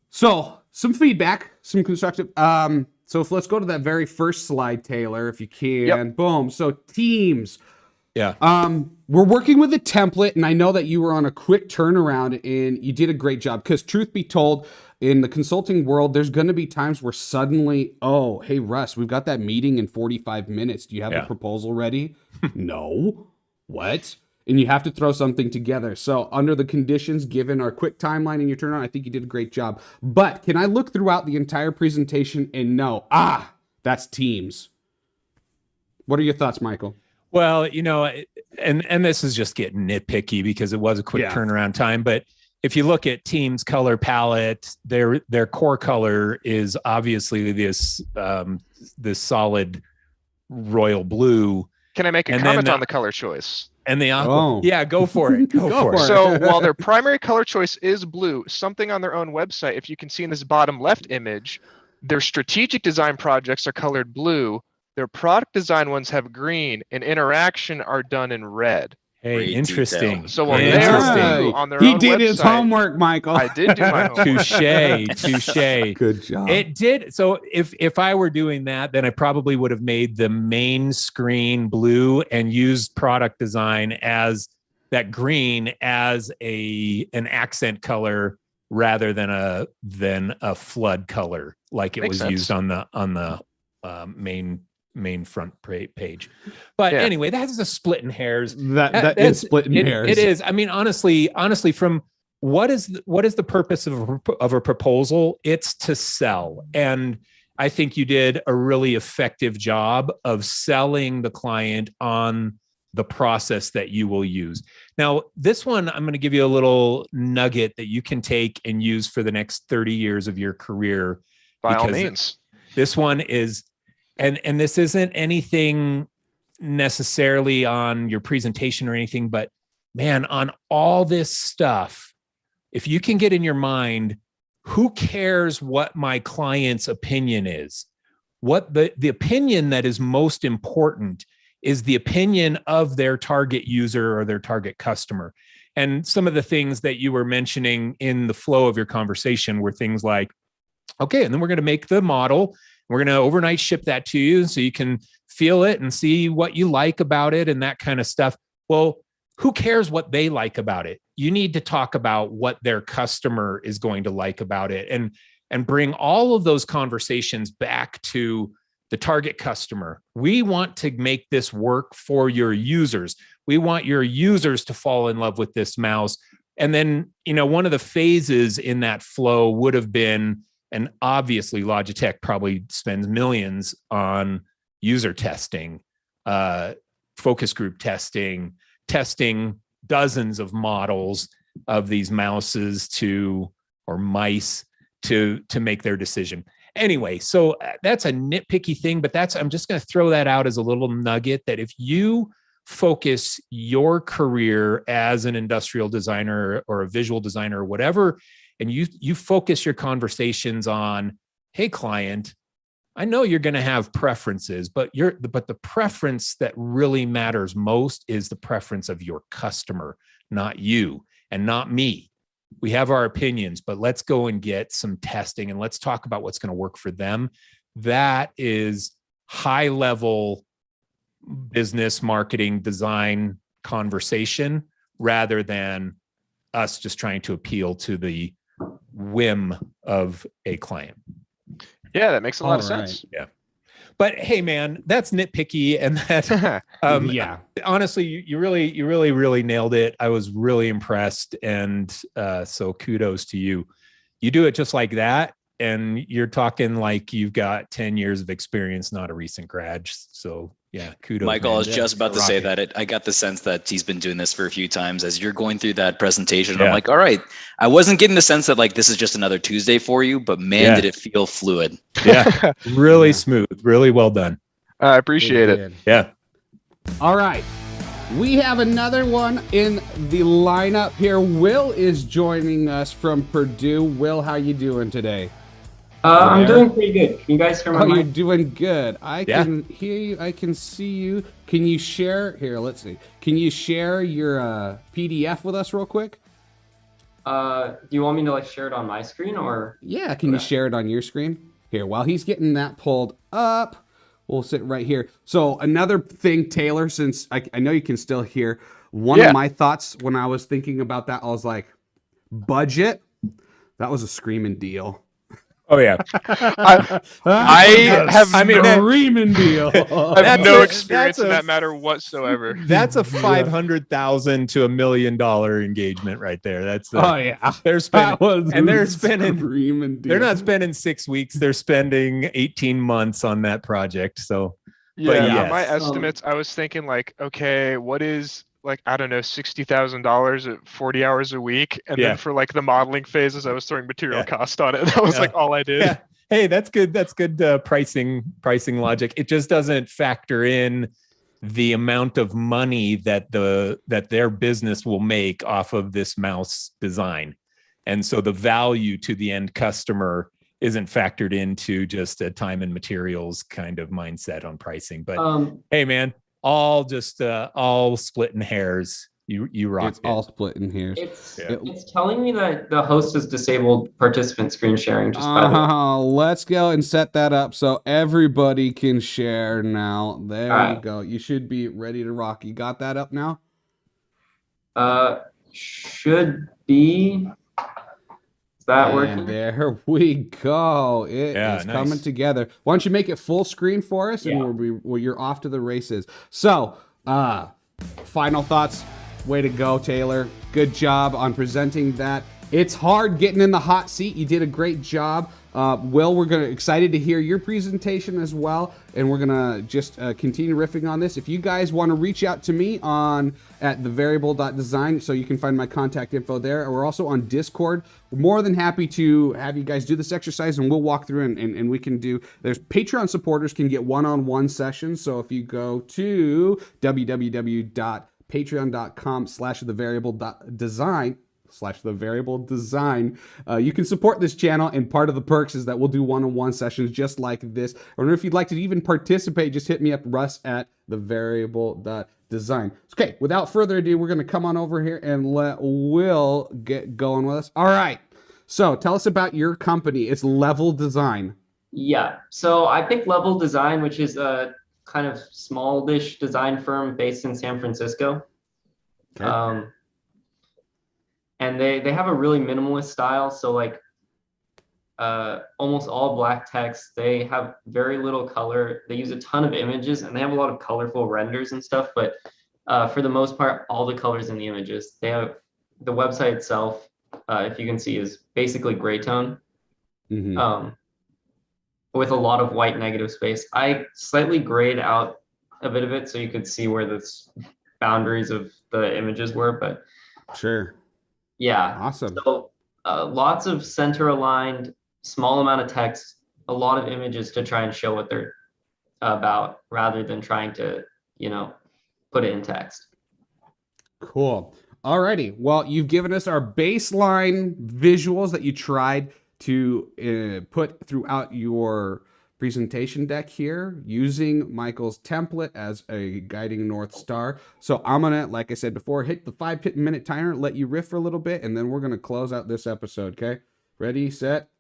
So some feedback, some constructive. So let's go to that very first slide, Taylor, if you can. Yep. Boom. So teams. Yeah. We're working with a template, and I know that you were on a quick turnaround, and you did a great job. Because truth be told, in the consulting world, there's going to be times where suddenly, oh, hey, Russ, we've got that meeting in 45 minutes. Do you have the proposal ready? No. What? And you have to throw something together. So under the conditions, given our quick timeline and your turnaround, I think you did a great job. But can I look throughout the entire presentation and know, that's teams? What are your thoughts, Michael? Well, you know, and this is just getting nitpicky because it was a quick turnaround time. But if you look at teams' color palette, their core color is obviously this solid royal blue. Can I make a comment on the color choice? And the aqua. Yeah, go for it. Go for it. So while their primary color choice is blue, something on their own website, if you can see in this bottom left image, their strategic design projects are colored blue. Their product design ones have green, and interaction are done in red. Hey, Great interesting. detail. So on Interesting. on their He own did his website- homework, Michael. I did do my homework. Touche. Good job. It did. So if I were doing that, then I probably would have made the main screen blue and used product design as that green as an accent color rather than a flood color like it Makes was sense. used on the main front page. But Yeah. anyway, that's a splitting hairs. That is splitting hairs. It is. I mean, honestly, from what is the purpose of a proposal? It's to sell. And I think you did a really effective job of selling the client on the process that you will use. Now, this one, I'm going to give you a little nugget that you can take and use for the next 30 years of your career. By all because means. This one is, and this isn't anything necessarily on your presentation or anything, but man, on all this stuff, if you can get in your mind, who cares what my client's opinion is? What the opinion that is most important is the opinion of their target user or their target customer. And some of the things that you were mentioning in the flow of your conversation were things like, okay, and then we're going to make the model. We're going to overnight ship that to you so you can feel it and see what you like about it and that kind of stuff. Well, who cares what they like about it? You need to talk about what their customer is going to like about it and bring all of those conversations back to the target customer. We want to make this work for your users. We want your users to fall in love with this mouse. And then, one of the phases in that flow would have been, and obviously Logitech probably spends millions on user testing, focus group testing dozens of models of these mouses or mice to make their decision. Anyway, so that's a nitpicky thing, but I'm just going to throw that out as a little nugget that if you focus your career as an industrial designer or a visual designer or whatever, and you focus your conversations on, hey, client, I know you're going to have preferences, but the preference that really matters most is the preference of your customer, not you and not me. We have our opinions, but let's go and get some testing and let's talk about what's going to work for them. That is high level business, marketing, design conversation rather than us just trying to appeal to the whim of a client. Yeah, that makes a lot of sense. Yeah. But hey, man, that's nitpicky. And that, yeah, honestly, you really nailed it. I was really impressed. And so kudos to you. You do it just like that. And you're talking like you've got 10 years of experience, not a recent grad. So yeah, kudos. Michael, man. I was just about to say that I got the sense that he's been doing this for a few times as you're going through that presentation. Yeah. I'm like, all right, I wasn't getting the sense that like, this is just another Tuesday for you, but man, did it feel fluid. Yeah, really smooth, really well done. I appreciate it. Yeah. All right. We have another one in the lineup here. Will is joining us from Purdue. Will, how you doing today? I'm doing pretty good. Can you guys hear my you're mic? doing good. I can hear you. I can see you. Can you share? Here, let's see. Can you share your PDF with us real quick? Do you want me to share it on my screen or? Yeah, can you share it on your screen? Here, while he's getting that pulled up, we'll sit right here. So another thing, Taylor, since I know you can still hear, one of my thoughts when I was thinking about that, I was like, budget, that was a screaming deal. Oh yeah. I have screaming deal. I have no experience in that matter whatsoever. That's a $500,000 to $1 million engagement right there. That's they're spending, they're not spending 6 weeks. They're spending 18 months on that project. So yeah, my estimates, I was thinking okay, what is I don't know, $60,000 at 40 hours a week. And then for the modeling phases, I was throwing material cost on it. That was all I did. Yeah. Hey, that's good. That's good pricing logic. It just doesn't factor in the amount of money that their business will make off of this mouse design. And so the value to the end customer isn't factored into just a time and materials kind of mindset on pricing. But hey, man, all splitting hairs. You rocked It's all split in here. It's telling me that the host has disabled participant screen sharing. Just by the way. Let's go and set that up so everybody can share now. There you go. You should be ready to rock. You got that up now? Should be. Is that working? There we go. It is coming together. Why don't you make it full screen for us, and you're off to the races. So, final thoughts. Way to go, Taylor. Good job on presenting that. It's hard getting in the hot seat. You did a great job. Will, we're excited to hear your presentation as well, and we're gonna just continue riffing on this. If you guys want to reach out to me at thevariable.design, so you can find my contact info there. We're also on Discord. We're more than happy to have you guys do this exercise, and we'll walk through and we can do. There's Patreon supporters can get one-on-one sessions. So if you go to www.patreon.com/thevariable.design, you can support this channel, and part of the perks is that we'll do one-on-one sessions just like this. Or if you'd like to even participate, just hit me up, Russ at thevariable.design. Okay, without further ado, we're going to come on over here and let Will get going with us. All right, so tell us about your company. It's Level Design. Yeah, so I picked Level Design, which is a kind of smallish design firm based in San Francisco. Okay. And they have a really minimalist style. So like almost all black text. They have very little color. They use a ton of images, and they have a lot of colorful renders and stuff. But for the most part, all the colors in the images. They have the website itself, if you can see, is basically gray tone. Mm-hmm. With a lot of white negative space. I slightly grayed out a bit of it so you could see where the boundaries of the images were, but sure. Yeah. Awesome. So lots of center aligned, small amount of text, a lot of images to try and show what they're about rather than trying to, put it in text. Cool. Alrighty. Well, you've given us our baseline visuals that you tried to put throughout your presentation deck here using Michael's template as a guiding North Star. So I'm gonna, like I said before, hit the 5-minute timer, let you riff for a little bit, and then we're gonna close out this episode. Okay, ready, set,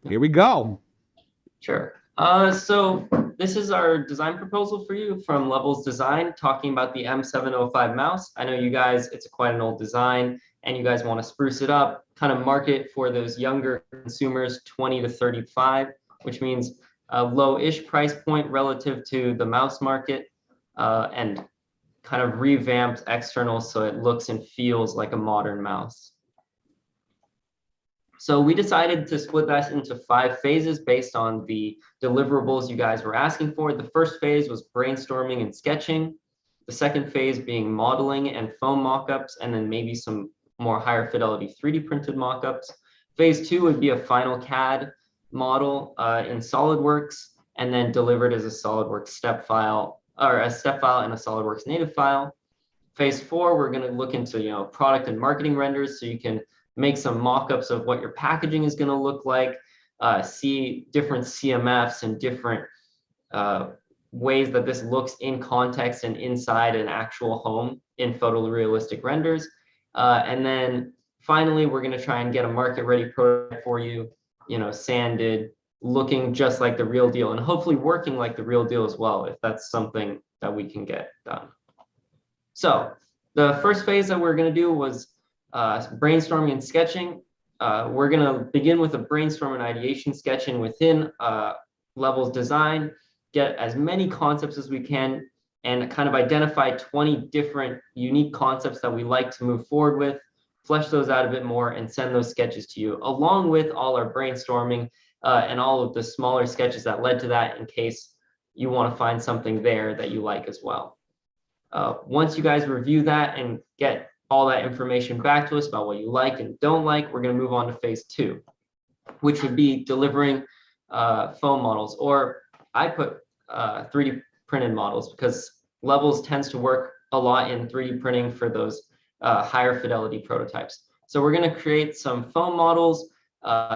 here we go. Sure. So this is our design proposal for you from Levels Design, talking about the M705 mouse. I know you guys, it's quite an old design, and you guys want to spruce it up, kind of market for those younger consumers, 20 to 35, which means a low-ish price point relative to the mouse market, and kind of revamped externals so it looks and feels like a modern mouse. So we decided to split that into 5 phases based on the deliverables you guys were asking for. The first phase was brainstorming and sketching. The second phase being modeling and foam mockups, and then maybe some more higher fidelity 3D printed mockups. Phase 2 would be a final CAD model in SolidWorks, and then delivered as a SolidWorks step file, or a step file and a SolidWorks native file. Phase 4, we're going to look into product and marketing renders, so you can make some mockups of what your packaging is going to look like, see different CMFs and different ways that this looks in context and inside an actual home in photorealistic renders. And then finally, we're going to try and get a market-ready prototype for you, sanded, looking just like the real deal, and hopefully working like the real deal as well, if that's something that we can get done. So the first phase that we're going to do was brainstorming and sketching. We're going to begin with a brainstorm and ideation sketching within Levels Design, get as many concepts as we can, and kind of identify 20 different unique concepts that we like to move forward with, flesh those out a bit more, and send those sketches to you, along with all our brainstorming and all of the smaller sketches that led to that, in case you want to find something there that you like as well. Once you guys review that and get all that information back to us about what you like and don't like, we're going to move on to phase 2, which would be delivering foam models, or I put 3D printed models, because Levels tends to work a lot in 3D printing for those higher fidelity prototypes. So we're going to create some foam models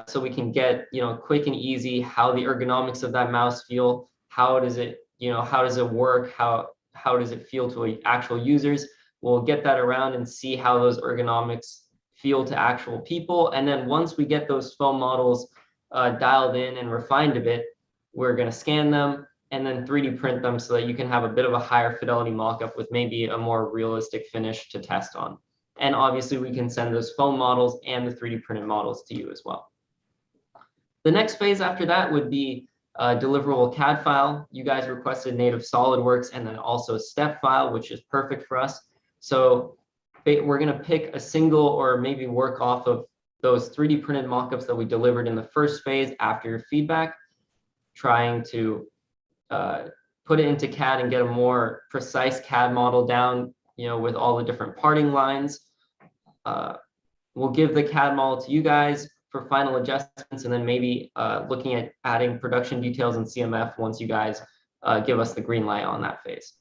so we can get quick and easy how the ergonomics of that mouse feel, how does it how does it work, how does it feel to actual users. We'll get that around and see how those ergonomics feel to actual people. And then once we get those foam models dialed in and refined a bit, we're going to scan them and then 3D print them so that you can have a bit of a higher fidelity mock-up with maybe a more realistic finish to test on. And obviously we can send those foam models and the 3D printed models to you as well. The next phase after that would be a deliverable CAD file. You guys requested native SolidWorks and then also a step file, which is perfect for us. So we're going to pick a single or maybe work off of those 3D printed mockups that we delivered in the first phase after your feedback, trying to put it into CAD and get a more precise CAD model down, with all the different parting lines. We'll give the CAD model to you guys for final adjustments, and then maybe looking at adding production details in CMF once you guys give us the green light on that phase.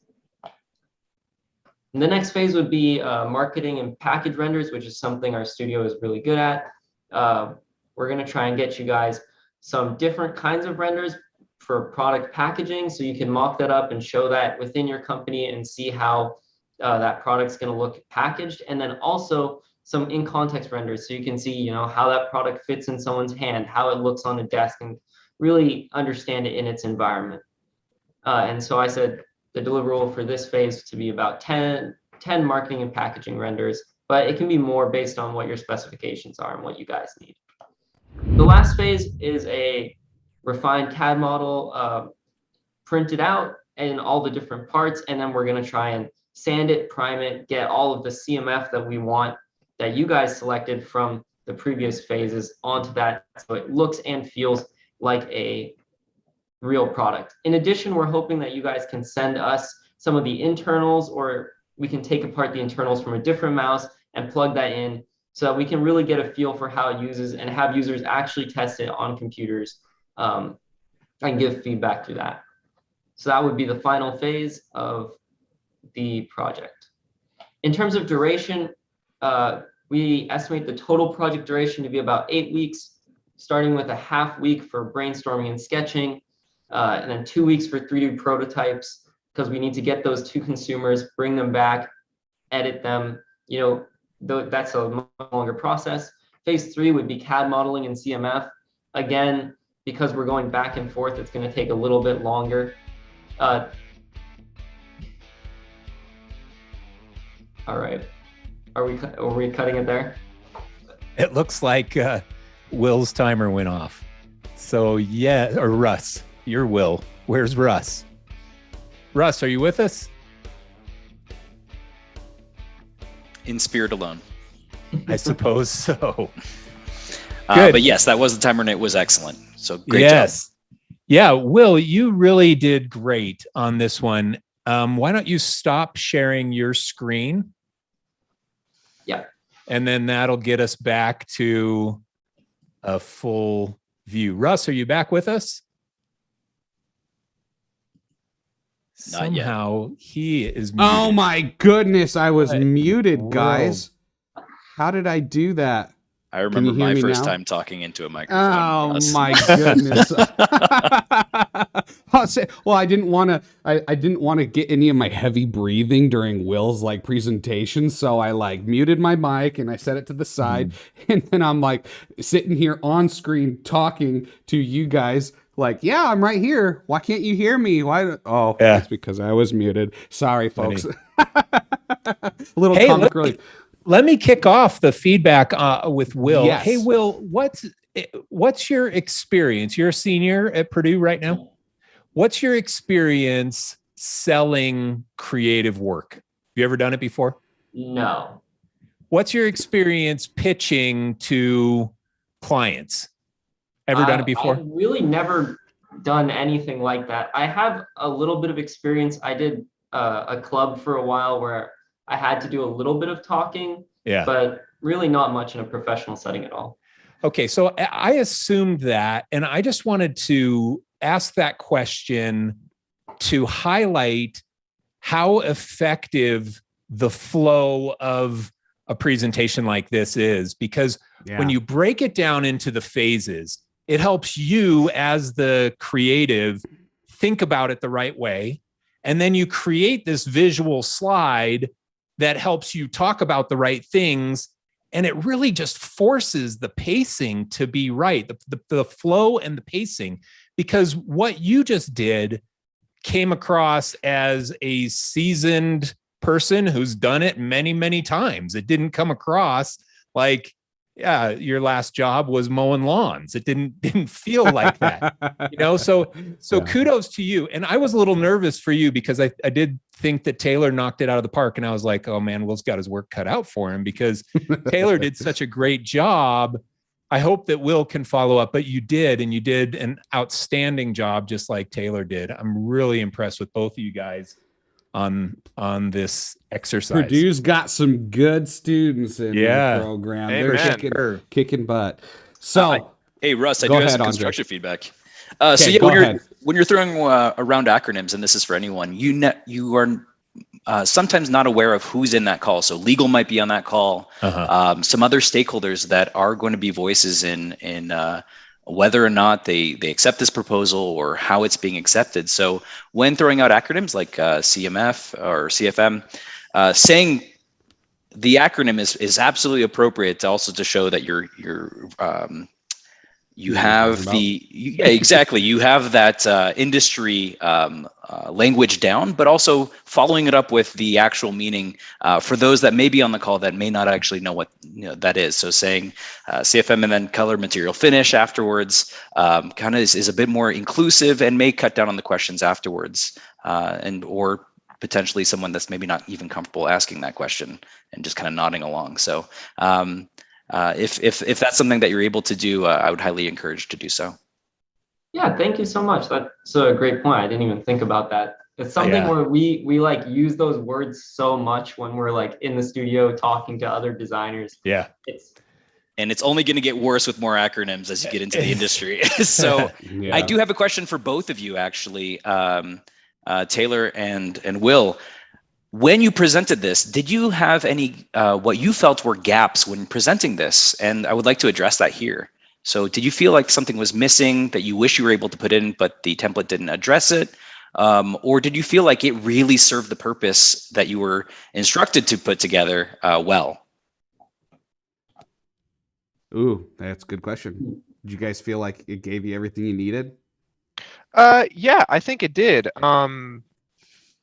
And the next phase would be marketing and package renders, which is something our studio is really good at. We're going to try and get you guys some different kinds of renders for product packaging, so you can mock that up and show that within your company and see how that product's going to look packaged. And then also some in-context renders, so you can see, how that product fits in someone's hand, how it looks on a desk, and really understand it in its environment. And so I said the deliverable for this phase to be about 10 marketing and packaging renders, but it can be more based on what your specifications are and what you guys need. The last phase is a refined CAD model printed out in all the different parts, and then we're going to try and sand it, prime it, get all of the CMF that we want that you guys selected from the previous phases onto that, so it looks and feels like a real product. In addition, we're hoping that you guys can send us some of the internals, or we can take apart the internals from a different mouse and plug that in so that we can really get a feel for how it uses and have users actually test it on computers and give feedback to that. So that would be the final phase of the project. In terms of duration, we estimate the total project duration to be about 8 weeks, starting with a half week for brainstorming and sketching, and then 2 weeks for 3D prototypes, because we need to get those to consumers, bring them back, edit them. That's a much longer process. Phase 3 would be CAD modeling and CMF. Again, because we're going back and forth, it's going to take a little bit longer. All right. Are we cutting it there? It looks like Will's timer went off. So yeah, or Russ, you're Will. Where's Russ? Russ, are you with us? In spirit alone. I suppose so. But yes, that was the timer and it was excellent. So great job. Yeah, Will, you really did great on this one. Why don't you stop sharing your screen? Yeah. And then that'll get us back to a full view. Russ, are you back with us? Not Somehow he is muted. Oh my goodness, I was muted, guys. How did I do that? I remember my first time talking into a microphone. Oh my goodness. Well, I didn't want to get any of my heavy breathing during Will's presentation, so I muted my mic and I set it to the side, and then I'm sitting here on screen talking to you guys. Yeah, I'm right here. Why can't you hear me? That's because I was muted. Sorry, folks. A little comic relief. Let me kick off the feedback with Will. Yes. Hey, Will, what's your experience? You're a senior at Purdue right now. What's your experience selling creative work? Have you ever done it before? No. What's your experience pitching to clients? Ever done it before? I've really never done anything like that. I have a little bit of experience. I did a club for a while where I had to do a little bit of talking, but really not much in a professional setting at all. Okay, so I assumed that, and I just wanted to ask that question to highlight how effective the flow of a presentation like this is, because when you break it down into the phases, it helps you as the creative think about it the right way. And then you create this visual slide that helps you talk about the right things. And it really just forces the pacing to be right, the flow and the pacing, because what you just did came across as a seasoned person who's done it many, many times. It didn't come across like, yeah, your last job was mowing lawns. It didn't feel like that, So Yeah. kudos to you. And I was a little nervous for you because I did think that Taylor knocked it out of the park. And I was like, oh man, Will's got his work cut out for him because Taylor did such a great job. I hope that Will can follow up, but you did, and you did an outstanding job, just like Taylor did. I'm really impressed with both of you guys on this exercise. Purdue's got some good students in the program. Amen. They're kicking butt. So, hey Russ, I go do have ahead, some Andre. constructive feedback. Okay, So yeah, go ahead. when you're throwing around acronyms, and this is for anyone, you are sometimes not aware of who's in that call. So legal might be on that call. Some other stakeholders that are going to be voices in whether or not they accept this proposal or how it's being accepted. So when throwing out acronyms like CMF or CFM, saying the acronym is absolutely appropriate to show that you have exactly. You have that industry language down, but also following it up with the actual meaning for those that may be on the call that may not actually know what that is. So saying CFM and then color material finish afterwards kind of is a bit more inclusive and may cut down on the questions afterwards, or potentially someone that's maybe not even comfortable asking that question and just kind of nodding along. So. If that's something that you're able to do, I would highly encourage to do so. Yeah, thank you so much. That's a great point. I didn't even think about that. It's something where we like use those words so much when we're like in the studio talking to other designers. Yeah. And it's only going to get worse with more acronyms as you get into the industry. So I do have a question for both of you, actually, Taylor and Will. When you presented this, did you have any what you felt were gaps when presenting this? And I would like to address that here. So did you feel like something was missing that you wish you were able to put in, but the template didn't address it? Or did you feel like it really served the purpose that you were instructed to put together well? Ooh, that's a good question. Did you guys feel like it gave you everything you needed? Yeah, I think it did.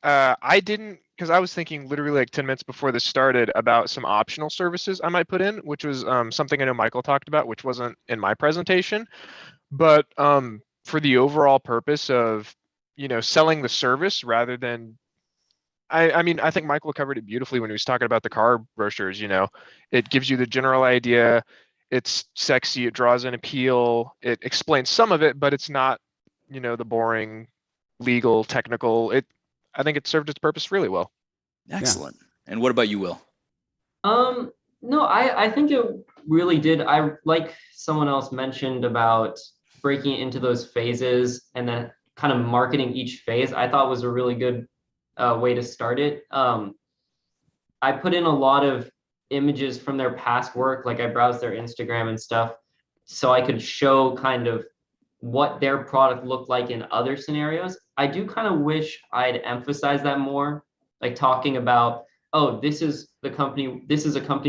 I didn't, because I was thinking literally like 10 minutes before this started about some optional services I might put in, which was something I know Michael talked about, which wasn't in my presentation. But for the overall purpose of, selling the service rather than, I mean, I think Michael covered it beautifully when he was talking about the car brochures. It gives you the general idea. It's sexy. It draws an appeal. It explains some of it, but it's not, the boring, legal, technical. I think it served its purpose really well. Excellent. Yeah. And what about you, Will? No, I think it really did. I like someone else mentioned about breaking it into those phases and then kind of marketing each phase. I thought was a really good way to start it. I put in a lot of images from their past work, like I browsed their Instagram and stuff, so I could show kind of what their product looked like in other scenarios. I do kind of wish I'd emphasize that more, like talking about, oh, this is a company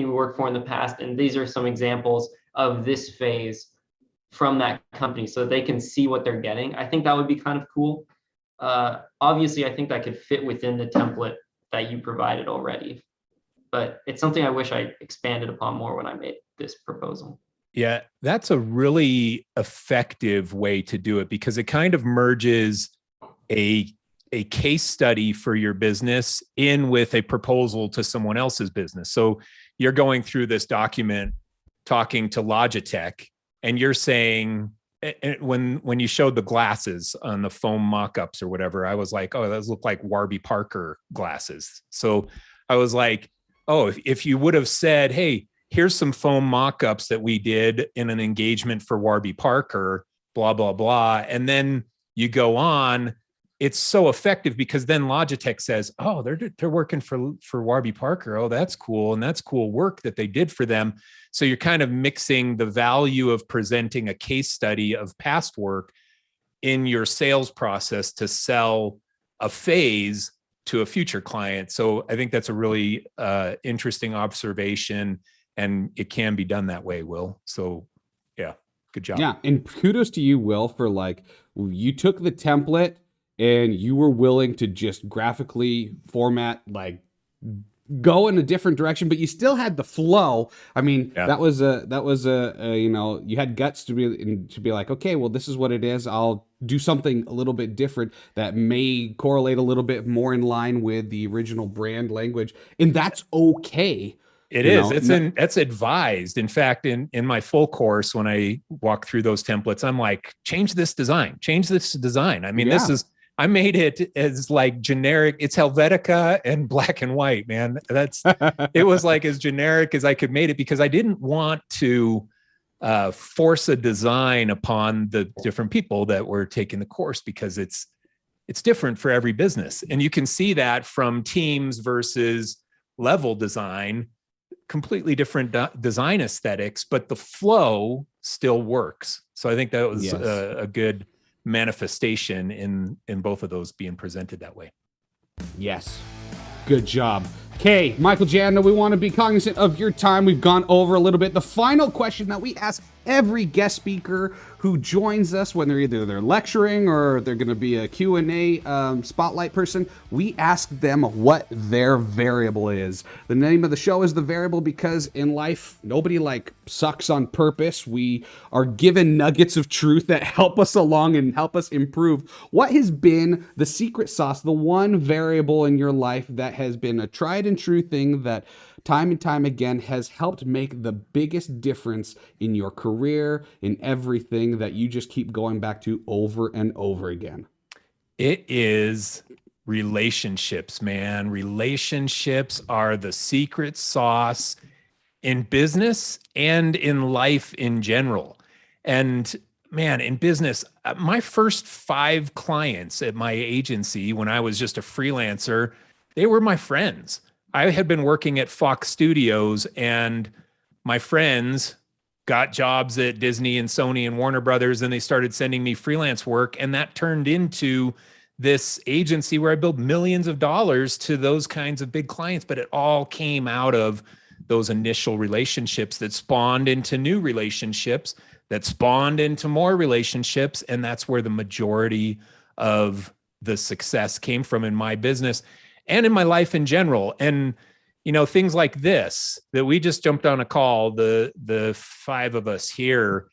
we worked for in the past, and these are some examples of this phase from that company, so they can see what they're getting. I think that would be kind of cool. Obviously, I think that could fit within the template that you provided already, but it's something I wish I expanded upon more when I made this proposal. Yeah, that's a really effective way to do it because it kind of merges a case study for your business in with a proposal to someone else's business. So you're going through this document, talking to Logitech, and you're saying, when you showed the glasses on the foam mock-ups or whatever, I was like, oh, those look like Warby Parker glasses. So I was like, oh, if you would have said, hey, here's some foam mock-ups that we did in an engagement for Warby Parker, blah, blah, blah. And then you go on, it's so effective because then Logitech says, oh, they're working for Warby Parker. Oh, that's cool. And that's cool work that they did for them. So you're kind of mixing the value of presenting a case study of past work in your sales process to sell a phase to a future client. So I think that's a really interesting observation, and it can be done that way, Will. So yeah, good job. Yeah, and kudos to you, Will, for like, you took the template and you were willing to just graphically format, like, go in a different direction, but you still had the flow. I mean, that was a you know, you had guts to be like, okay, well, this is what it is. I'll do something a little bit different that may correlate a little bit more in line with the original brand language, and that's okay. It is. That's advised. In fact, in my full course, when I walk through those templates, I'm like, change this design. I mean, I made it as like generic. It's Helvetica and black and white, man. It was like as generic as I could make it, because I didn't want to force a design upon the different people that were taking the course, because it's different for every business. And you can see that from teams versus level design, completely different design aesthetics, but the flow still works. So I think that was a good manifestation in both of those being presented that way. Yes. Good job. Okay, Michael Janda, we want to be cognizant of your time. We've gone over a little bit. The final question that we ask every guest speaker who joins us, when they're lecturing or they're going to be a Q&A spotlight person, we ask them what their variable is. The name of the show is The Variable, because in life, nobody like sucks on purpose. We are given nuggets of truth that help us along and help us improve. What has been the secret sauce, the one variable in your life that has been a tried and true thing that time and time again has helped make the biggest difference in your career, in everything that you just keep going back to over and over again? It is relationships, man. Relationships are the secret sauce in business and in life in general. And man, in business, my first 5 clients at my agency when I was just a freelancer, they were my friends. I had been working at Fox Studios, and my friends got jobs at Disney and Sony and Warner Brothers, and they started sending me freelance work. And that turned into this agency where I built millions of dollars to those kinds of big clients. But it all came out of those initial relationships that spawned into new relationships, that spawned into more relationships. And that's where the majority of the success came from in my business and in my life in general. And, you know, things like this, that we just jumped on a call, the 5 of us here,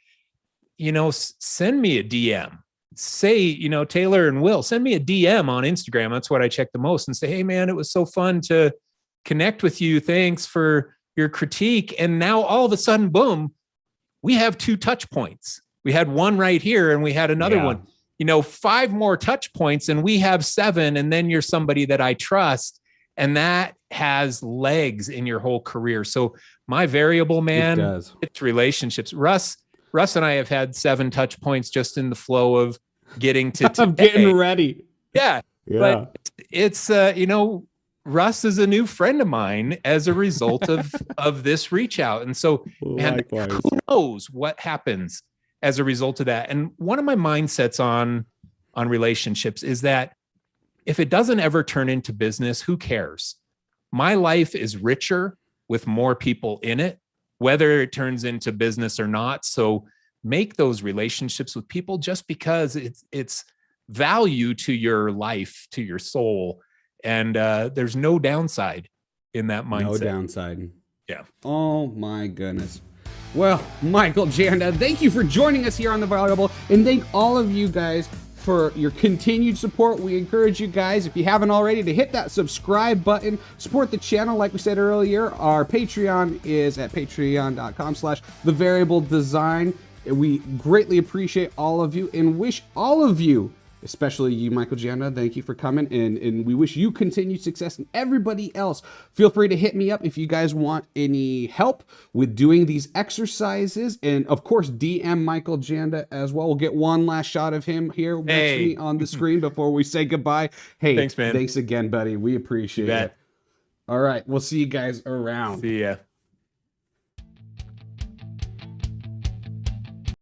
you know, send me a DM. Say, you know, Taylor and Will, send me a DM on Instagram. That's what I check the most, and say, hey man, it was so fun to connect with you. Thanks for your critique. And now all of a sudden, boom, we have 2 touch points. We had one right here and we had another one. You know, 5 more touch points and we have 7, and then you're somebody that I trust, and that has legs in your whole career. So my variable, man, it's relationships. Russ and I have had 7 touch points just in the flow of getting to today. I'm getting ready. Yeah. But it's you know, Russ is a new friend of mine as a result of this reach out. And so, man, who knows what happens as a result of that. And one of my mindsets on relationships is that if it doesn't ever turn into business, who cares? My life is richer with more people in it, whether it turns into business or not. So make those relationships with people just because it's value to your life, to your soul. And there's no downside in that mindset. No downside. Yeah. Oh my goodness. Well, Michael Janda, thank you for joining us here on The Variable, and thank all of you guys for your continued support. We encourage you guys, if you haven't already, to hit that subscribe button, support the channel. Like we said earlier, our Patreon is at patreon.com/thevariabledesign. We greatly appreciate all of you and wish all of you, especially you, Michael Janda, thank you for coming, and we wish you continued success. And everybody else, feel free to hit me up if you guys want any help with doing these exercises. And of course, DM Michael Janda as well. We'll get one last shot of him here next to me on the screen before we say goodbye. Hey, thanks, man. Thanks again, buddy. We appreciate it. All right, we'll see you guys around. See ya.